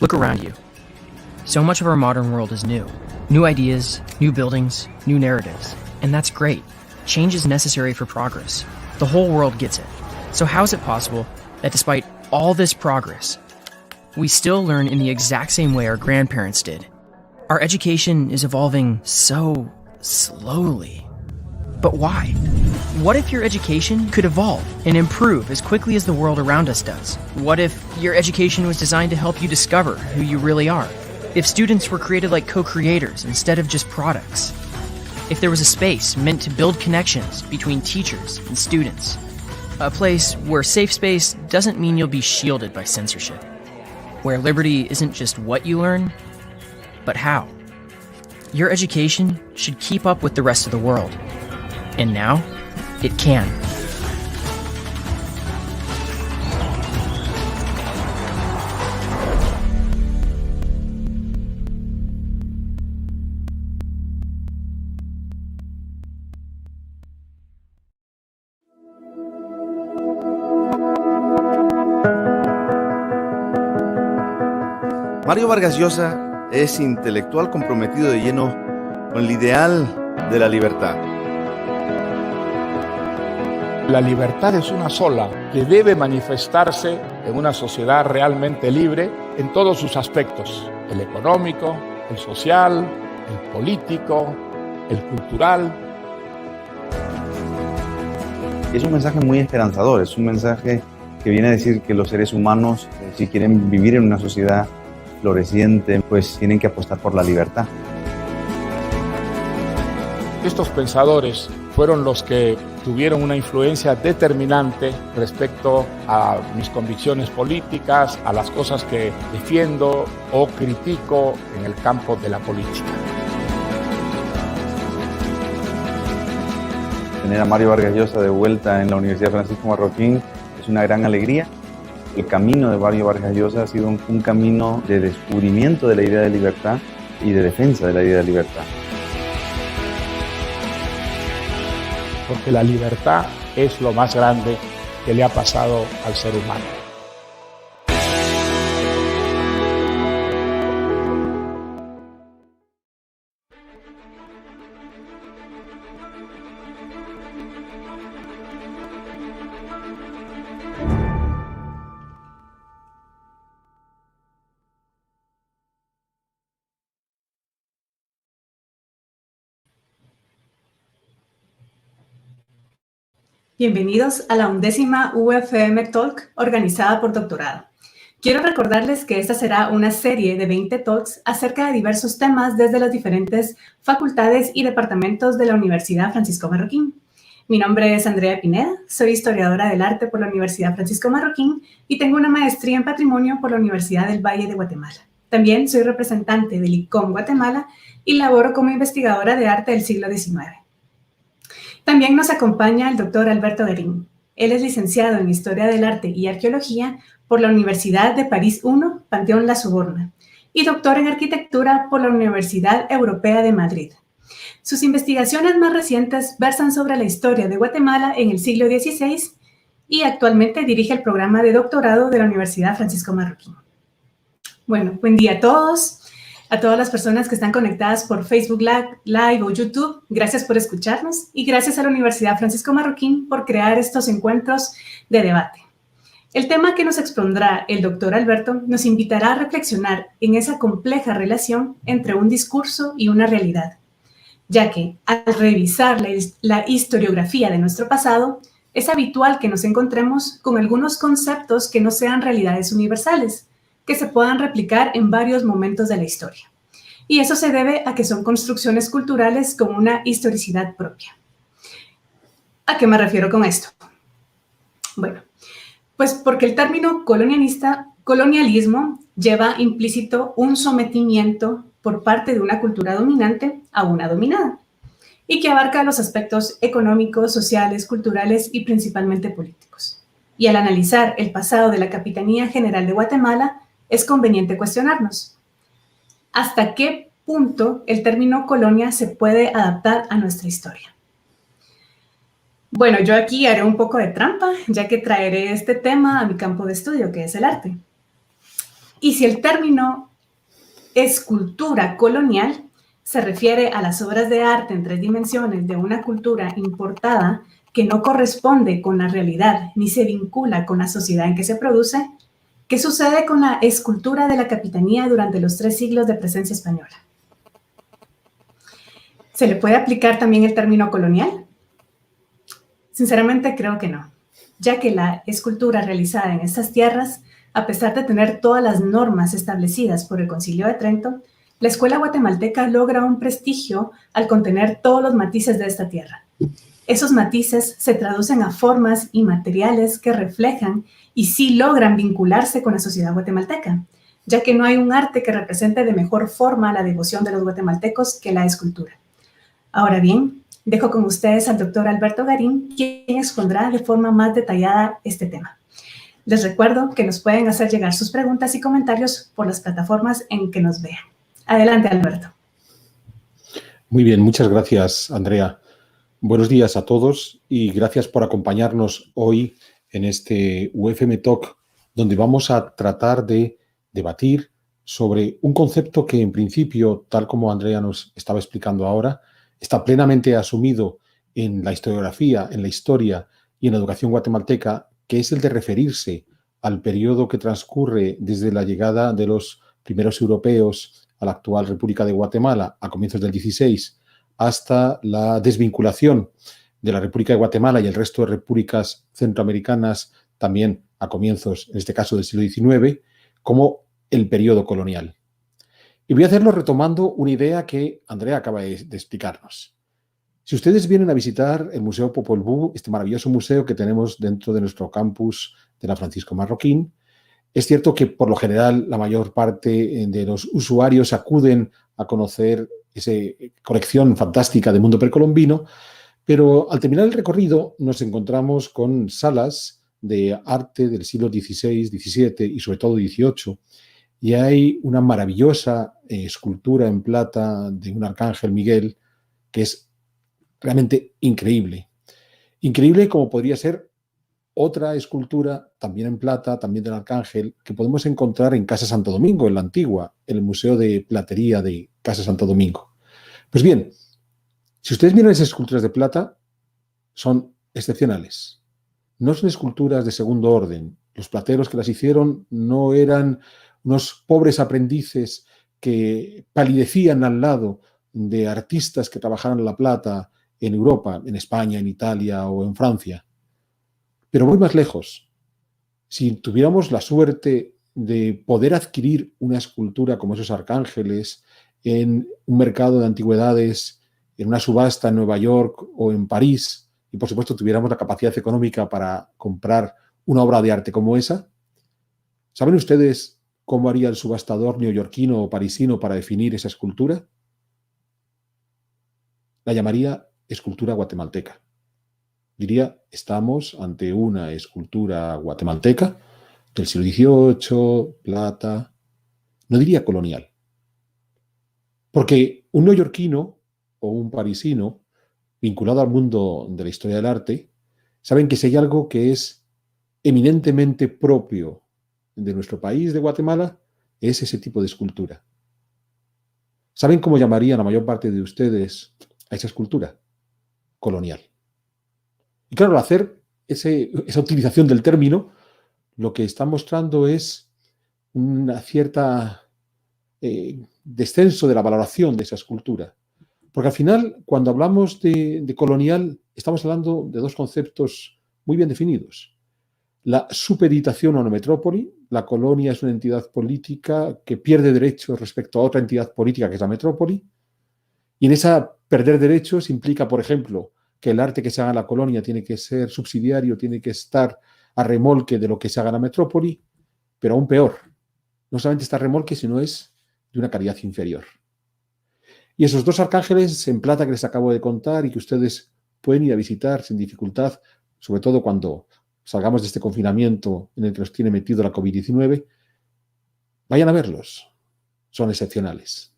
Look around you. So much of our modern world is new. New ideas, new buildings, new narratives. And that's great. Change is necessary for progress. The whole world gets it. So how is it possible that despite all this progress, we still learn in the exact same way our grandparents did? Our education is evolving so slowly. But why? What if your education could evolve and improve as quickly as the world around us does? What if your education was designed to help you discover who you really are? If students were created like co-creators instead of just products? If there was a space meant to build connections between teachers and students? A place where safe space doesn't mean you'll be shielded by censorship. Where liberty isn't just what you learn, but how. Your education should keep up with the rest of the world. And now, it can. Mario Vargas Llosa es intelectual comprometido de lleno con el ideal de la libertad. La libertad es una sola, que debe manifestarse en una sociedad realmente libre en todos sus aspectos: el económico, el social, el político, el cultural. Es un mensaje muy esperanzador, es un mensaje que viene a decir que los seres humanos, si quieren vivir en una sociedad floreciente, pues tienen que apostar por la libertad. Estos pensadores fueron los que tuvieron una influencia determinante respecto a mis convicciones políticas, a las cosas que defiendo o critico en el campo de la política. Tener a Mario Vargas Llosa de vuelta en la Universidad Francisco Marroquín es una gran alegría. El camino de Mario Vargas Llosa ha sido un camino de descubrimiento de la idea de libertad y de defensa de la idea de libertad. Porque la libertad es lo más grande que le ha pasado al ser humano. Bienvenidos a la 11ª UFM Talk organizada por Doctorado. Quiero recordarles que esta será una serie de 20 talks acerca de diversos temas desde las diferentes facultades y departamentos de la Universidad Francisco Marroquín. Mi nombre es Andrea Pineda, soy historiadora del arte por la Universidad Francisco Marroquín y tengo una maestría en patrimonio por la Universidad del Valle de Guatemala. También soy representante del ICOM Guatemala y laboro como investigadora de arte del siglo XIX. También nos acompaña el doctor Alberto Garín. Él es licenciado en Historia del Arte y Arqueología por la Universidad de París I, Panteón La Sorbona, y doctor en Arquitectura por la Universidad Europea de Madrid. Sus investigaciones más recientes versan sobre la historia de Guatemala en el siglo XVI y actualmente dirige el programa de doctorado de la Universidad Francisco Marroquín. Bueno, buen día a todos. A todas las personas que están conectadas por Facebook Live o YouTube, gracias por escucharnos y gracias a la Universidad Francisco Marroquín por crear estos encuentros de debate. El tema que nos expondrá el doctor Alberto nos invitará a reflexionar en esa compleja relación entre un discurso y una realidad, ya que al revisar la historiografía de nuestro pasado, es habitual que nos encontremos con algunos conceptos que no sean realidades universales, que se puedan replicar en varios momentos de la historia. Y eso se debe a que son construcciones culturales con una historicidad propia. ¿A qué me refiero con esto? Bueno, pues porque el término colonialismo lleva implícito un sometimiento por parte de una cultura dominante a una dominada, y que abarca los aspectos económicos, sociales, culturales y principalmente políticos. Y al analizar el pasado de la Capitanía General de Guatemala, es conveniente cuestionarnos ¿hasta qué punto el término colonia se puede adaptar a nuestra historia? Bueno, yo aquí haré un poco de trampa, ya que traeré este tema a mi campo de estudio, que es el arte. Y si el término escultura colonial se refiere a las obras de arte en 3 dimensiones de una cultura importada que no corresponde con la realidad ni se vincula con la sociedad en que se produce, ¿qué sucede con la escultura de la capitanía durante los 3 siglos de presencia española? ¿Se le puede aplicar también el término colonial? Sinceramente creo que no, ya que la escultura realizada en estas tierras, a pesar de tener todas las normas establecidas por el Concilio de Trento, la escuela guatemalteca logra un prestigio al contener todos los matices de esta tierra. Esos matices se traducen a formas y materiales que reflejan y sí logran vincularse con la sociedad guatemalteca, ya que no hay un arte que represente de mejor forma la devoción de los guatemaltecos que la escultura. Ahora bien, dejo con ustedes al doctor Alberto Garín, quien expondrá de forma más detallada este tema. Les recuerdo que nos pueden hacer llegar sus preguntas y comentarios por las plataformas en que nos vean. Adelante, Alberto. Muy bien, muchas gracias, Andrea. Buenos días a todos y gracias por acompañarnos hoy en este UFM Talk, donde vamos a tratar de debatir sobre un concepto que en principio, tal como Andrea nos estaba explicando ahora, está plenamente asumido en la historiografía, en la historia y en la educación guatemalteca, que es el de referirse al periodo que transcurre desde la llegada de los primeros europeos a la actual República de Guatemala a comienzos del XVI hasta la desvinculación de la República de Guatemala y el resto de repúblicas centroamericanas también a comienzos, en este caso del siglo XIX, como el periodo colonial. Y voy a hacerlo retomando una idea que Andrea acaba de explicarnos. Si ustedes vienen a visitar el Museo Popol Vuh, este maravilloso museo que tenemos dentro de nuestro campus de la Francisco Marroquín, es cierto que por lo general la mayor parte de los usuarios acuden a conocer esa colección fantástica de mundo precolombino, pero al terminar el recorrido nos encontramos con salas de arte del siglo XVI, XVII y sobre todo XVIII, y hay una maravillosa escultura en plata de un arcángel Miguel que es realmente increíble. Increíble como podría ser otra escultura, también en plata, también del arcángel, que podemos encontrar en Casa Santo Domingo, en la antigua, en el Museo de Platería de Casa Santo Domingo. Pues bien, si ustedes miran esas esculturas de plata, son excepcionales. No son esculturas de segundo orden. Los plateros que las hicieron no eran unos pobres aprendices que palidecían al lado de artistas que trabajaran la plata en Europa, en España, en Italia o en Francia. Pero voy más lejos. Si tuviéramos la suerte de poder adquirir una escultura como esos arcángeles en un mercado de antigüedades, en una subasta en Nueva York o en París, y por supuesto tuviéramos la capacidad económica para comprar una obra de arte como esa, ¿saben ustedes cómo haría el subastador neoyorquino o parisino para definir esa escultura? La llamaría escultura guatemalteca. Diría, estamos ante una escultura guatemalteca del siglo XVIII, plata. No diría colonial. Porque un neoyorquino o un parisino vinculado al mundo de la historia del arte saben que si hay algo que es eminentemente propio de nuestro país, de Guatemala, es ese tipo de escultura. ¿Saben cómo llamarían la mayor parte de ustedes a esa escultura? Colonial. Y claro, al hacer esa utilización del término, lo que está mostrando es una cierta descenso de la valoración de esa escultura. Porque al final, cuando hablamos de colonial, estamos hablando de dos conceptos muy bien definidos. La supeditación a una metrópoli. La colonia es una entidad política que pierde derechos respecto a otra entidad política que es la metrópoli. Y en esa perder derechos implica, por ejemplo, que el arte que se haga en la colonia tiene que ser subsidiario, tiene que estar a remolque de lo que se haga en la metrópoli, pero aún peor, no solamente está a remolque, sino es de una calidad inferior. Y esos dos arcángeles en plata que les acabo de contar y que ustedes pueden ir a visitar sin dificultad, sobre todo cuando salgamos de este confinamiento en el que nos tiene metido la COVID-19, vayan a verlos. Son excepcionales.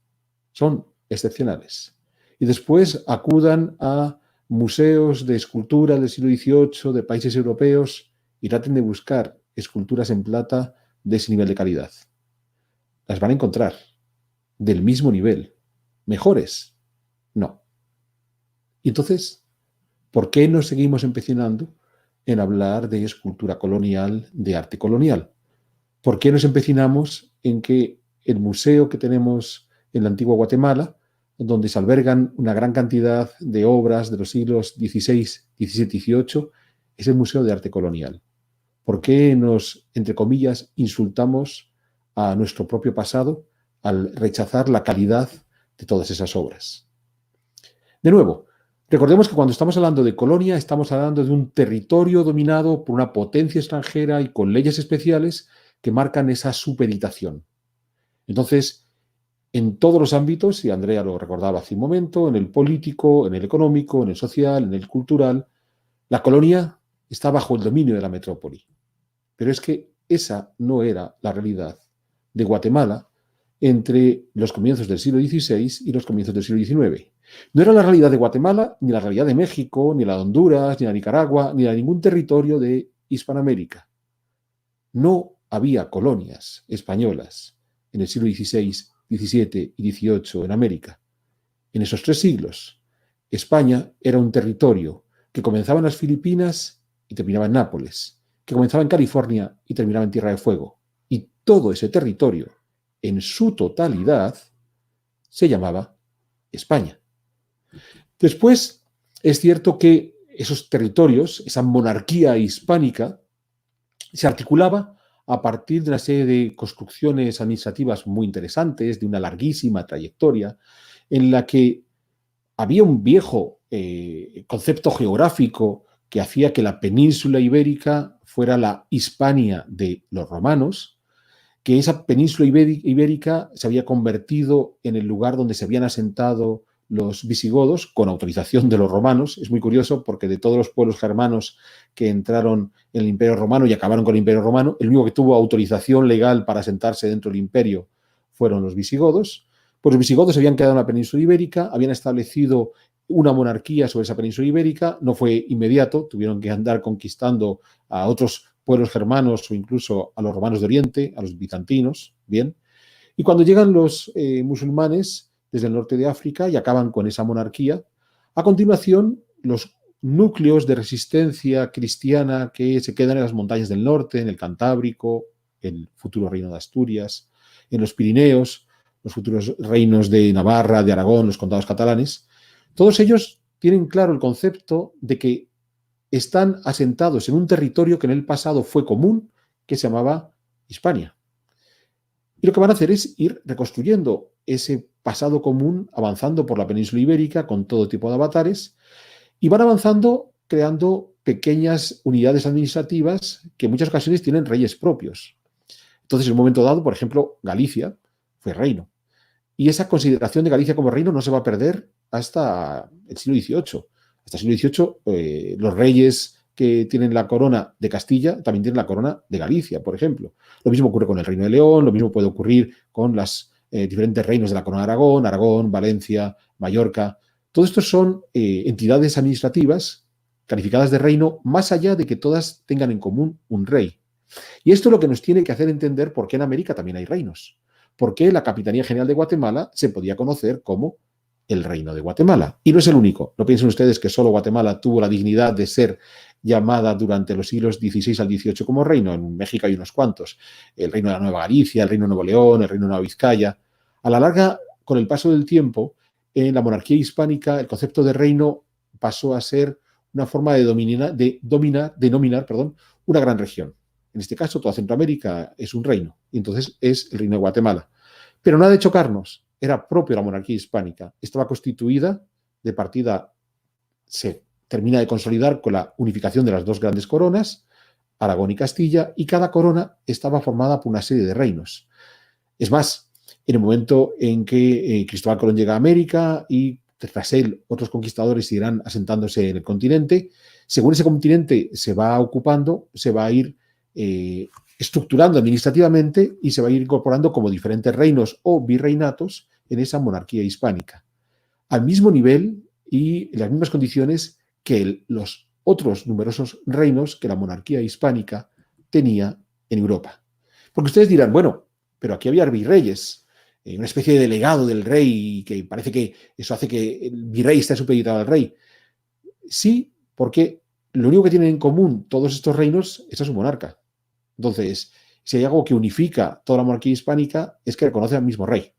Son excepcionales. Y después acudan a museos de escultura del siglo XVIII, de países europeos, y traten de buscar esculturas en plata de ese nivel de calidad. las van a encontrar del mismo nivel. ¿Mejores? No. Y entonces, ¿por qué nos seguimos empecinando en hablar de escultura colonial, de arte colonial? ¿Por qué nos empecinamos en que el museo que tenemos en la antigua Guatemala, donde se albergan una gran cantidad de obras de los siglos XVI, XVII y XVIII, es el Museo de Arte Colonial? ¿Por qué nos, entre comillas, insultamos a nuestro propio pasado al rechazar la calidad de todas esas obras? De nuevo, recordemos que cuando estamos hablando de colonia, estamos hablando de un territorio dominado por una potencia extranjera y con leyes especiales que marcan esa supeditación. Entonces, en todos los ámbitos, y Andrea lo recordaba hace un momento, en el político, en el económico, en el social, en el cultural, la colonia está bajo el dominio de la metrópoli. Pero es que esa no era la realidad de Guatemala entre los comienzos del siglo XVI y los comienzos del siglo XIX. No era la realidad de Guatemala, ni la realidad de México, ni la de Honduras, ni la de Nicaragua, ni la de ningún territorio de Hispanoamérica. No había colonias españolas en el siglo XVI, XVII y XVIII en América. En esos 3 siglos, España era un territorio que comenzaba en las Filipinas y terminaba en Nápoles, que comenzaba en California y terminaba en Tierra de Fuego. Y todo ese territorio, en su totalidad, se llamaba España. Después, es cierto que esos territorios, esa monarquía hispánica, se articulaba a partir de una serie de construcciones administrativas muy interesantes, de una larguísima trayectoria, en la que había un viejo concepto geográfico que hacía que la península ibérica fuera la Hispania de los romanos, que esa península ibérica se había convertido en el lugar donde se habían asentado los visigodos con autorización de los romanos. Es muy curioso porque de todos los pueblos germanos que entraron en el Imperio Romano y acabaron con el Imperio Romano, el único que tuvo autorización legal para asentarse dentro del imperio fueron los visigodos. Pues los visigodos se habían quedado en la península ibérica, habían establecido una monarquía sobre esa península ibérica, no fue inmediato, tuvieron que andar conquistando a otros pueblos germanos o incluso a los romanos de Oriente, a los bizantinos, bien. Y cuando llegan los musulmanes desde el norte de África y acaban con esa monarquía, a continuación los núcleos de resistencia cristiana que se quedan en las montañas del norte, en el Cantábrico, el futuro reino de Asturias, en los Pirineos, los futuros reinos de Navarra, de Aragón, los condados catalanes, todos ellos tienen claro el concepto de que están asentados en un territorio que en el pasado fue común, que se llamaba Hispania. Y lo que van a hacer es ir reconstruyendo ese pasado común, avanzando por la península ibérica con todo tipo de avatares, y van avanzando creando pequeñas unidades administrativas que en muchas ocasiones tienen reyes propios. Entonces, en un momento dado, por ejemplo, Galicia fue reino. Y esa consideración de Galicia como reino no se va a perder hasta el siglo XVIII. Hasta el siglo XVIII, los reyes que tienen la corona de Castilla también tienen la corona de Galicia, por ejemplo. Lo mismo ocurre con el Reino de León, lo mismo puede ocurrir con los diferentes reinos de la corona de Aragón, Aragón, Valencia, Mallorca. Todos estos son entidades administrativas calificadas de reino, más allá de que todas tengan en común un rey. Y esto es lo que nos tiene que hacer entender por qué en América también hay reinos. Por qué la Capitanía General de Guatemala se podía conocer como el Reino de Guatemala. Y no es el único. No piensen ustedes que solo Guatemala tuvo la dignidad de ser llamada durante los siglos XVI al XVIII como reino. En México hay unos cuantos. El Reino de la Nueva Galicia, el Reino de Nuevo León, el Reino de Nueva Vizcaya. A la larga, con el paso del tiempo, en la monarquía hispánica, el concepto de reino pasó a ser una forma de denominar una gran región. En este caso, toda Centroamérica es un reino. Y entonces es el Reino de Guatemala. Pero nada de chocarnos. Era propio la monarquía hispánica. Estaba constituida, de partida se termina de consolidar con la unificación de las dos grandes coronas, Aragón y Castilla, y cada corona estaba formada por una serie de reinos. Es más, en el momento en que Cristóbal Colón llega a América y tras él otros conquistadores irán asentándose en el continente, según ese continente se va ocupando, se va a ir estructurando administrativamente y se va a ir incorporando como diferentes reinos o virreinatos en esa monarquía hispánica, al mismo nivel y en las mismas condiciones que los otros numerosos reinos que la monarquía hispánica tenía en Europa. Porque ustedes dirán, bueno, pero aquí había virreyes, una especie de delegado del rey, y que parece que eso hace que el virrey esté supeditado al rey. Sí, porque lo único que tienen en común todos estos reinos es a su monarca. Entonces, si hay algo que unifica toda la monarquía hispánica es que reconoce al mismo rey.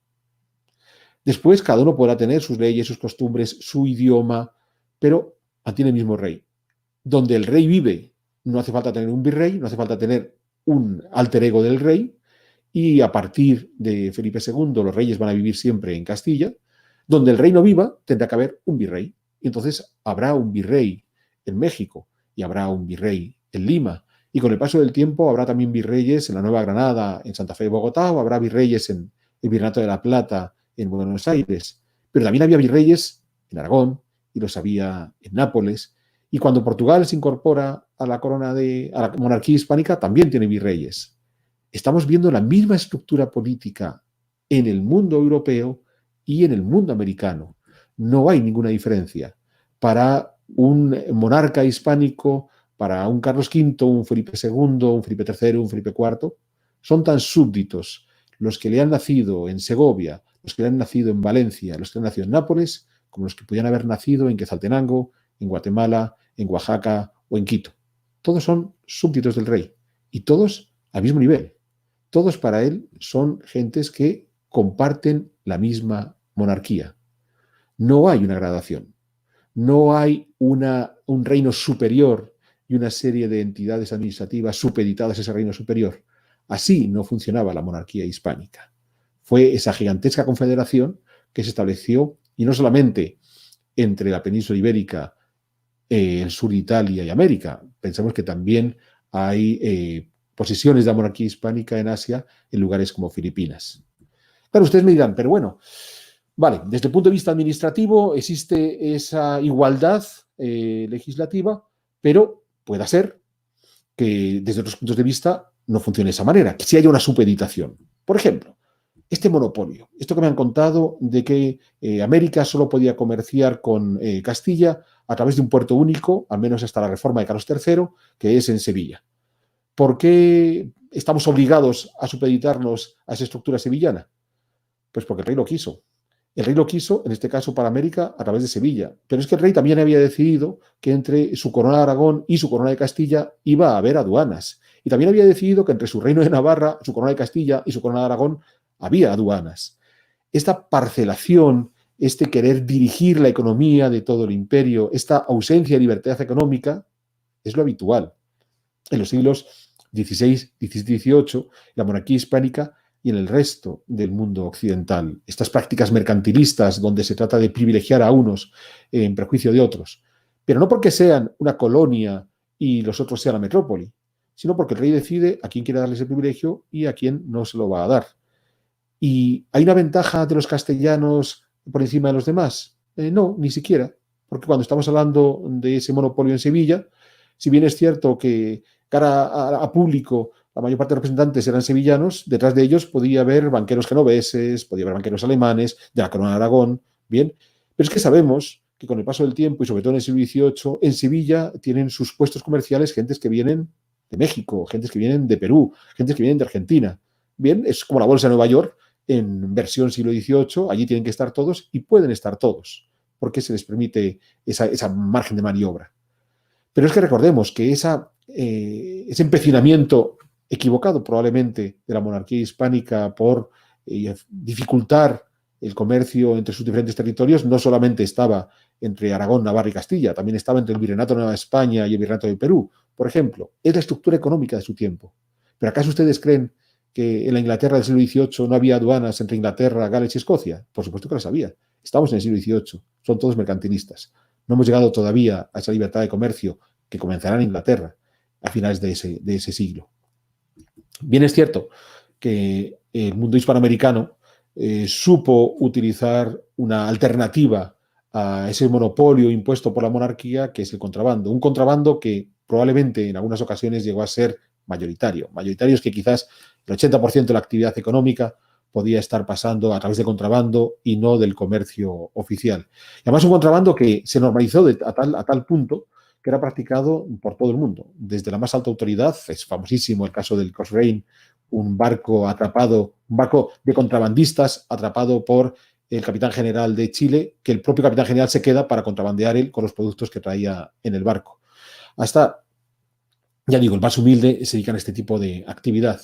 Después, cada uno podrá tener sus leyes, sus costumbres, su idioma, pero mantiene el mismo rey. Donde el rey vive, no hace falta tener un virrey, no hace falta tener un alter ego del rey, y a partir de Felipe II los reyes van a vivir siempre en Castilla. Donde el rey no viva, tendrá que haber un virrey. Y entonces habrá un virrey en México y habrá un virrey en Lima. Y con el paso del tiempo habrá también virreyes en la Nueva Granada, en Santa Fe de Bogotá, o habrá virreyes en el Virreinato de la Plata, en Buenos Aires. Pero también había virreyes en Aragón y los había en Nápoles. Y cuando Portugal se incorpora a la a la monarquía hispánica, también tiene virreyes. Estamos viendo la misma estructura política en el mundo europeo y en el mundo americano. No hay ninguna diferencia. Para un monarca hispánico, para un Carlos V, un Felipe II, un Felipe III, un Felipe IV, son tan súbditos los que le han nacido en Segovia, los que le han nacido en Valencia, los que han nacido en Nápoles, como los que podían haber nacido en Quetzaltenango, en Guatemala, en Oaxaca o en Quito. Todos son súbditos del rey y todos al mismo nivel. Todos para él son gentes que comparten la misma monarquía. No hay una gradación, no hay un reino superior y una serie de entidades administrativas supeditadas a ese reino superior. Así no funcionaba la monarquía hispánica. Fue esa gigantesca confederación que se estableció, y no solamente entre la península ibérica, el sur de Italia y América. Pensamos que también hay posesiones de la monarquía hispánica en Asia, en lugares como Filipinas. Claro, ustedes me dirán, pero bueno, vale, desde el punto de vista administrativo existe esa igualdad legislativa, pero puede ser que desde otros puntos de vista no funcione de esa manera, que si haya una supeditación. Por ejemplo, este monopolio, esto que me han contado de que América solo podía comerciar con Castilla a través de un puerto único, al menos hasta la reforma de Carlos III, que es en Sevilla. ¿Por qué estamos obligados a supeditarnos a esa estructura sevillana? Pues porque el rey lo quiso. El rey lo quiso, en este caso para América, a través de Sevilla. Pero es que el rey también había decidido que entre su corona de Aragón y su corona de Castilla iba a haber aduanas. Y también había decidido que entre su reino de Navarra, su corona de Castilla y su corona de Aragón había aduanas. Esta parcelación, este querer dirigir la economía de todo el imperio, esta ausencia de libertad económica, es lo habitual. En los siglos XVI, XVII, XVIII, la monarquía hispánica y en el resto del mundo occidental. Estas prácticas mercantilistas donde se trata de privilegiar a unos en perjuicio de otros. Pero no porque sean una colonia y los otros sean la metrópoli, sino porque el rey decide a quién quiere darle ese privilegio y a quién no se lo va a dar. ¿Y hay una ventaja de los castellanos por encima de los demás? No, ni siquiera. Porque cuando estamos hablando de ese monopolio en Sevilla, si bien es cierto que cara a público la mayor parte de los representantes eran sevillanos, detrás de ellos podía haber banqueros genoveses, podía haber banqueros alemanes, de la corona de Aragón, bien. Pero es que sabemos que con el paso del tiempo, y sobre todo en el siglo XVIII, en Sevilla tienen sus puestos comerciales gentes que vienen de México, gentes que vienen de Perú, gentes que vienen de Argentina. Bien, es como la bolsa de Nueva York en versión siglo XVIII, allí tienen que estar todos y pueden estar todos, porque se les permite esa margen de maniobra. Pero es que recordemos que ese empecinamiento equivocado probablemente de la monarquía hispánica por dificultar el comercio entre sus diferentes territorios no solamente estaba entre Aragón, Navarra y Castilla, también estaba entre el Virreinato de Nueva España y el Virreinato del Perú, por ejemplo. Es la estructura económica de su tiempo. ¿Pero acaso ustedes creen que en la Inglaterra del siglo XVIII no había aduanas entre Inglaterra, Gales y Escocia? Por supuesto que las había. Estamos en el siglo XVIII, son todos mercantilistas. No hemos llegado todavía a esa libertad de comercio que comenzará en Inglaterra a finales de ese siglo. Bien es cierto que el mundo hispanoamericano supo utilizar una alternativa a ese monopolio impuesto por la monarquía, que es el contrabando. Un contrabando que probablemente en algunas ocasiones llegó a ser mayoritario. Mayoritario es que quizás el 80% de la actividad económica podía estar pasando a través de contrabando y no del comercio oficial. Y además un contrabando que se normalizó a tal punto que era practicado por todo el mundo. Desde la más alta autoridad, es famosísimo el caso del Cochrane, un barco atrapado, un barco de contrabandistas atrapado por el capitán general de Chile, que el propio capitán general se queda para contrabandear él con los productos que traía en el barco. Hasta, ya digo, el más humilde se dedican a este tipo de actividad.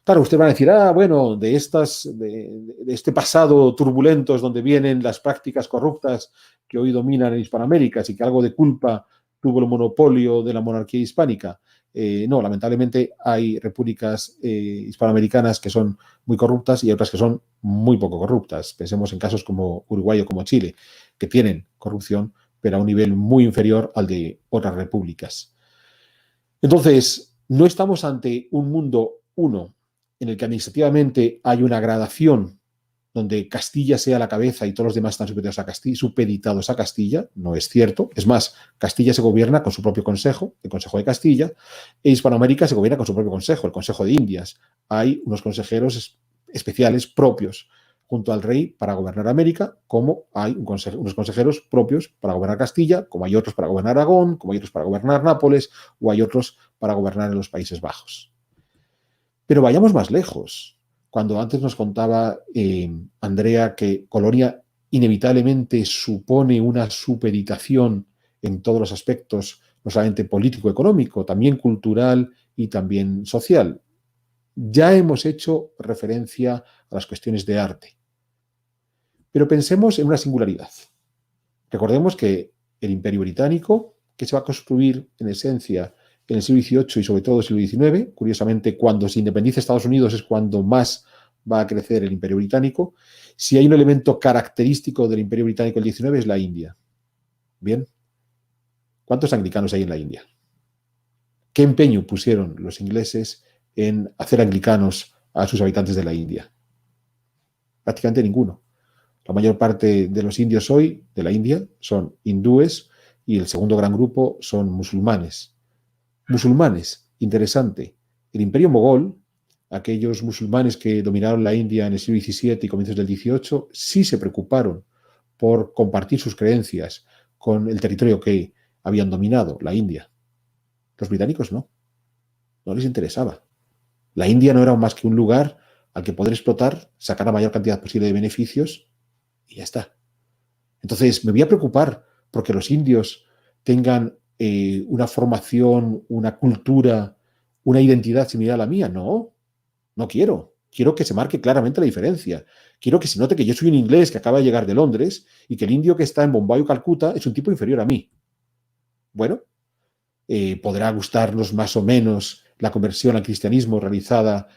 Claro, usted va a decir, bueno, de este pasado turbulento es donde vienen las prácticas corruptas que hoy dominan en Hispanoamérica, así que algo de culpa tuvo el monopolio de la monarquía hispánica. No, lamentablemente hay repúblicas hispanoamericanas que son muy corruptas y otras que son muy poco corruptas. Pensemos en casos como Uruguay o como Chile, que tienen corrupción, pero a un nivel muy inferior al de otras repúblicas. Entonces, no estamos ante un mundo uno en el que administrativamente hay una gradación donde Castilla sea la cabeza y todos los demás están supeditados a Castilla, no es cierto. Es más, Castilla se gobierna con su propio consejo, el Consejo de Castilla, e Hispanoamérica se gobierna con su propio consejo, el Consejo de Indias. Hay unos consejeros especiales propios junto al rey para gobernar América, como hay unos consejeros propios para gobernar Castilla, como hay otros para gobernar Aragón, como hay otros para gobernar Nápoles, o hay otros para gobernar en los Países Bajos. Pero vayamos más lejos. Cuando antes nos contaba Andrea que Colonia inevitablemente supone una supeditación en todos los aspectos, no solamente político-económico, también cultural y también social. Ya hemos hecho referencia a las cuestiones de arte. Pero pensemos en una singularidad. Recordemos que el Imperio Británico, que se va a construir en esencia en el siglo XVIII y sobre todo el siglo XIX, curiosamente cuando se independiza Estados Unidos es cuando más va a crecer el Imperio Británico. Si hay un elemento característico del Imperio Británico del XIX es la India. Bien, ¿cuántos anglicanos hay en la India? ¿Qué empeño pusieron los ingleses en hacer anglicanos a sus habitantes de la India? Prácticamente ninguno. La mayor parte de los indios hoy de la India son hindúes y el segundo gran grupo son musulmanes. Musulmanes, interesante. El Imperio Mogol, aquellos musulmanes que dominaron la India en el siglo XVII y comienzos del XVIII, sí se preocuparon por compartir sus creencias con el territorio que habían dominado, la India. Los británicos no les interesaba. La India no era más que un lugar al que poder explotar, sacar la mayor cantidad posible de beneficios y ya está. Entonces, me voy a preocupar porque los indios tengan una formación, una cultura, una identidad similar a la mía. No quiero. Quiero que se marque claramente la diferencia. Quiero que se note que yo soy un inglés que acaba de llegar de Londres y que el indio que está en Bombay o Calcuta es un tipo inferior a mí. Bueno, podrá gustarnos más o menos la conversión al cristianismo realizada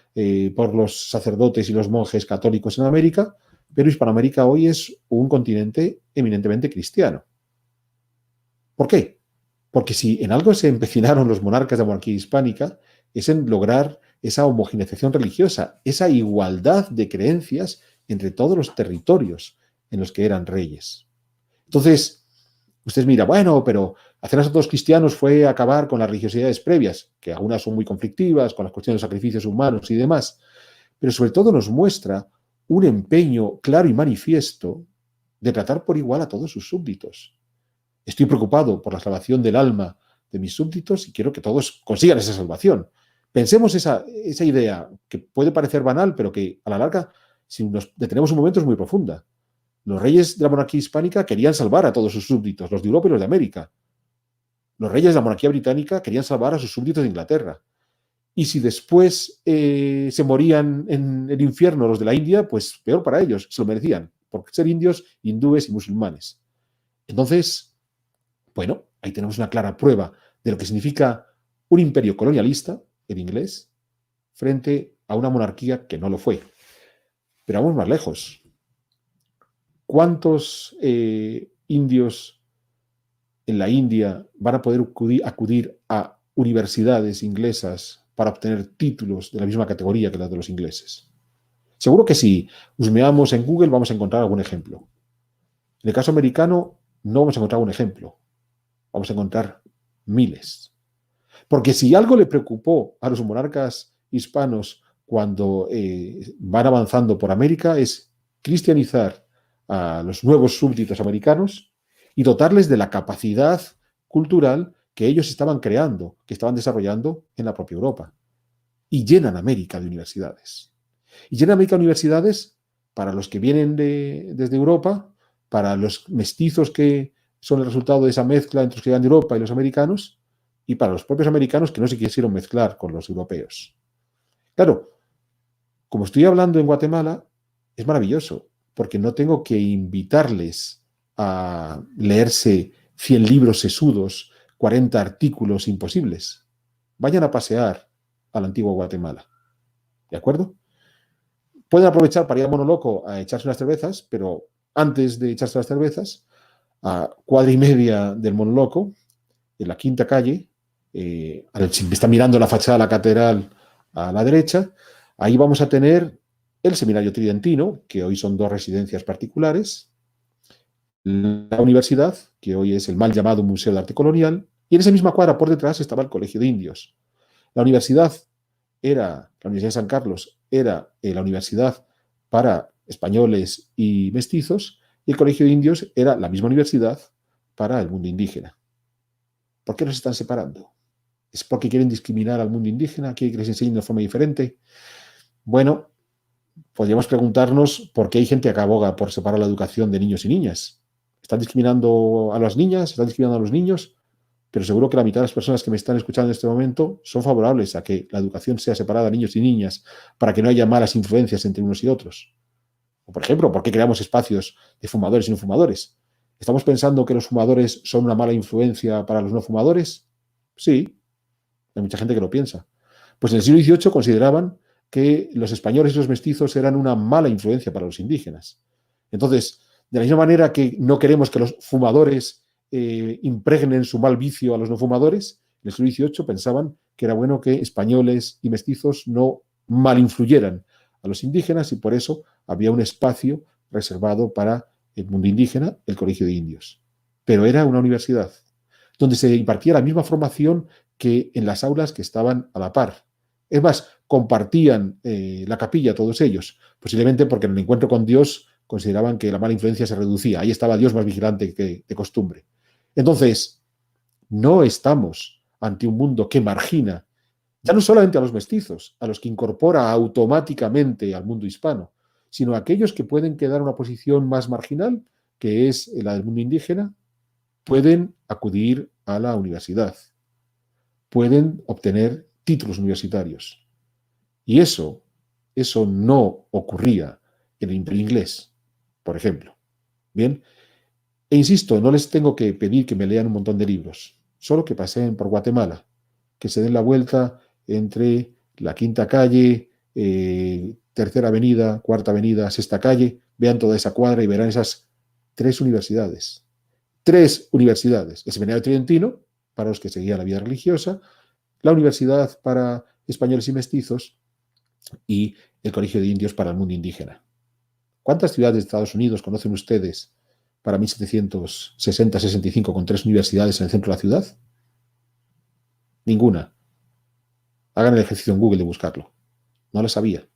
por los sacerdotes y los monjes católicos en América, pero Hispanoamérica hoy es un continente eminentemente cristiano. ¿Por qué? Porque si en algo se empecinaron los monarcas de la monarquía hispánica es en lograr esa homogeneización religiosa, esa igualdad de creencias entre todos los territorios en los que eran reyes. Entonces, usted mira, bueno, pero hacerlas a todos cristianos fue acabar con las religiosidades previas, que algunas son muy conflictivas, con las cuestiones de sacrificios humanos y demás, pero sobre todo nos muestra un empeño claro y manifiesto de tratar por igual a todos sus súbditos. Estoy preocupado por la salvación del alma de mis súbditos y quiero que todos consigan esa salvación. Pensemos esa idea que puede parecer banal, pero que a la larga, si nos detenemos un momento, es muy profunda. Los reyes de la monarquía hispánica querían salvar a todos sus súbditos, los de Europa y los de América. Los reyes de la monarquía británica querían salvar a sus súbditos de Inglaterra. Y si después se morían en el infierno los de la India, pues peor para ellos, se lo merecían, por ser indios, hindúes y musulmanes. Entonces, bueno, ahí tenemos una clara prueba de lo que significa un imperio colonialista, el inglés, frente a una monarquía que no lo fue. Pero vamos más lejos. ¿Cuántos indios en la India van a poder acudir a universidades inglesas para obtener títulos de la misma categoría que las de los ingleses? Seguro que si husmeamos en Google vamos a encontrar algún ejemplo. En el caso americano no vamos a encontrar un ejemplo. Vamos a encontrar miles. Porque si algo le preocupó a los monarcas hispanos cuando van avanzando por América es cristianizar a los nuevos súbditos americanos y dotarles de la capacidad cultural que ellos estaban creando, que estaban desarrollando en la propia Europa. y llenan América de universidades. Y llenan América de universidades para los que vienen desde Europa, para los mestizos que son el resultado de esa mezcla entre los que llegan de Europa y los americanos, y para los propios americanos que no se quisieron mezclar con los europeos. Claro, como estoy hablando en Guatemala, es maravilloso, porque no tengo que invitarles a leerse 100 libros sesudos, 40 artículos imposibles. Vayan a pasear a la antigua Guatemala. ¿De acuerdo? Pueden aprovechar para ir a Monoloco a echarse unas cervezas, pero antes de echarse las cervezas, a cuadra y media del Monoloco, en la quinta calle, si está mirando la fachada de la catedral a la derecha, ahí vamos a tener el Seminario Tridentino, que hoy son 2 residencias particulares, la universidad, que hoy es el mal llamado Museo de Arte Colonial, y en esa misma cuadra por detrás estaba el Colegio de Indios. La Universidad de San Carlos era la universidad para españoles y mestizos, y el Colegio de Indios era la misma universidad para el mundo indígena. ¿Por qué los están separando? ¿Es porque quieren discriminar al mundo indígena? ¿Quieren que les enseñen de forma diferente? Bueno, podríamos preguntarnos por qué hay gente que aboga por separar la educación de niños y niñas. ¿Están discriminando a las niñas? ¿Están discriminando a los niños? Pero seguro que la mitad de las personas que me están escuchando en este momento son favorables a que la educación sea separada a niños y niñas para que no haya malas influencias entre unos y otros. O, por ejemplo, ¿por qué creamos espacios de fumadores y no fumadores? ¿Estamos pensando que los fumadores son una mala influencia para los no fumadores? Sí, hay mucha gente que lo piensa. Pues en el siglo XVIII consideraban que los españoles y los mestizos eran una mala influencia para los indígenas. Entonces, de la misma manera que no queremos que los fumadores impregnen su mal vicio a los no fumadores, en el siglo XVIII pensaban que era bueno que españoles y mestizos no mal influyeran a los indígenas y por eso había un espacio reservado para el mundo indígena, el Colegio de Indios. Pero era una universidad donde se impartía la misma formación que en las aulas que estaban a la par. Es más, compartían la capilla todos ellos, posiblemente porque en el encuentro con Dios consideraban que la mala influencia se reducía. Ahí estaba Dios más vigilante que de costumbre. Entonces, no estamos ante un mundo que margina, ya no solamente a los mestizos, a los que incorpora automáticamente al mundo hispano, sino a aquellos que pueden quedar en una posición más marginal, que es la del mundo indígena, pueden acudir a la universidad, pueden obtener títulos universitarios. Y eso no ocurría en el Imperio Inglés, por ejemplo. Bien, e insisto, no les tengo que pedir que me lean un montón de libros, solo que paseen por Guatemala, que se den la vuelta entre la quinta calle, tercera avenida, cuarta avenida, sexta calle, vean toda esa cuadra y verán esas 3 universidades. 3 universidades. El Seminario Tridentino, para los que seguían la vida religiosa, la Universidad para españoles y mestizos y el Colegio de Indios para el mundo indígena. ¿Cuántas ciudades de Estados Unidos conocen ustedes para 1760-65 con 3 universidades en el centro de la ciudad? Ninguna. Hagan el ejercicio en Google de buscarlo. No las había.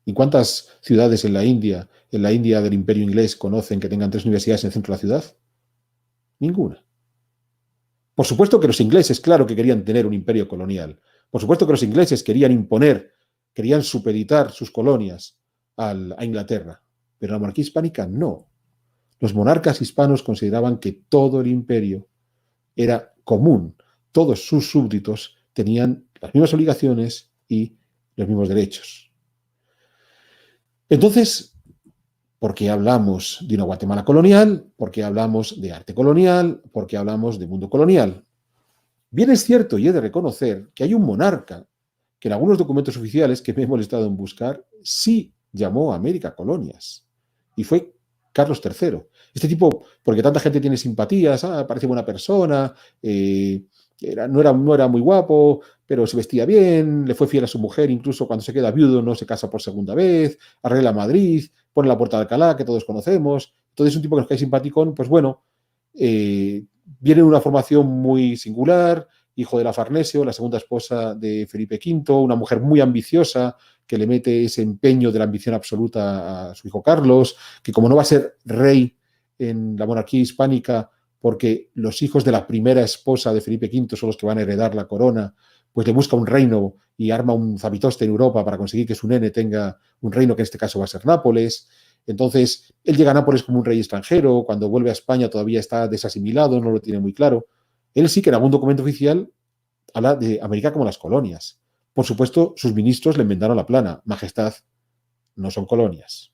¿Y cuántas ciudades en la India del Imperio Inglés conocen que tengan 3 universidades en el centro de la ciudad? Ninguna. Por supuesto que los ingleses, claro que querían tener un imperio colonial. Por supuesto que los ingleses querían imponer, querían supeditar sus colonias a Inglaterra. Pero la monarquía hispánica no. Los monarcas hispanos consideraban que todo el imperio era común. Todos sus súbditos tenían las mismas obligaciones y los mismos derechos. Entonces, ¿por qué hablamos de una Guatemala colonial? ¿Por qué hablamos de arte colonial? ¿Por qué hablamos de mundo colonial? Bien es cierto y he de reconocer que hay un monarca que en algunos documentos oficiales que me he molestado en buscar sí llamó a América colonias y fue Carlos III. Este tipo, porque tanta gente tiene simpatías, parece buena persona, no era muy guapo, pero se vestía bien, le fue fiel a su mujer, incluso cuando se queda viudo no se casa por segunda vez, arregla Madrid, pone la Puerta de Alcalá, que todos conocemos. Entonces es un tipo que nos cae simpaticón, pues bueno, viene de una formación muy singular, hijo de la Farnesio, la segunda esposa de Felipe V, una mujer muy ambiciosa, que le mete ese empeño de la ambición absoluta a su hijo Carlos, que como no va a ser rey en la monarquía hispánica, porque los hijos de la primera esposa de Felipe V son los que van a heredar la corona, pues le busca un reino y arma un zabitoste en Europa para conseguir que su nene tenga un reino que en este caso va a ser Nápoles. Entonces, él llega a Nápoles como un rey extranjero, cuando vuelve a España todavía está desasimilado, no lo tiene muy claro. Él sí que en algún documento oficial habla de América como las colonias. Por supuesto, sus ministros le enmendaron la plana. Majestad, no son colonias.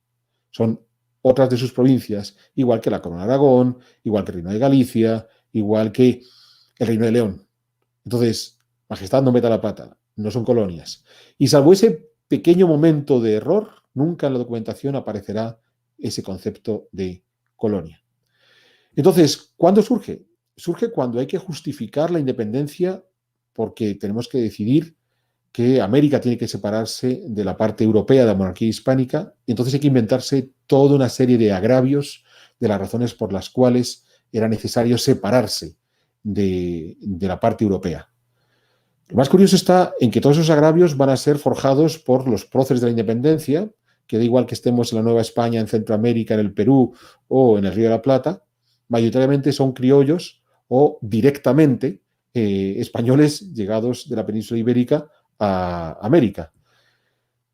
Son otras de sus provincias, igual que la Corona de Aragón, igual que el Reino de Galicia, igual que el Reino de León. Entonces, Majestad, no meta la pata, no son colonias. Y salvo ese pequeño momento de error, nunca en la documentación aparecerá ese concepto de colonia. Entonces, ¿cuándo surge? Surge cuando hay que justificar la independencia porque tenemos que decidir que América tiene que separarse de la parte europea de la monarquía hispánica, y entonces hay que inventarse toda una serie de agravios de las razones por las cuales era necesario separarse de la parte europea. Lo más curioso está en que todos esos agravios van a ser forjados por los próceres de la independencia, que da igual que estemos en la Nueva España, en Centroamérica, en el Perú o en el Río de la Plata, mayoritariamente son criollos o directamente españoles llegados de la península ibérica a América.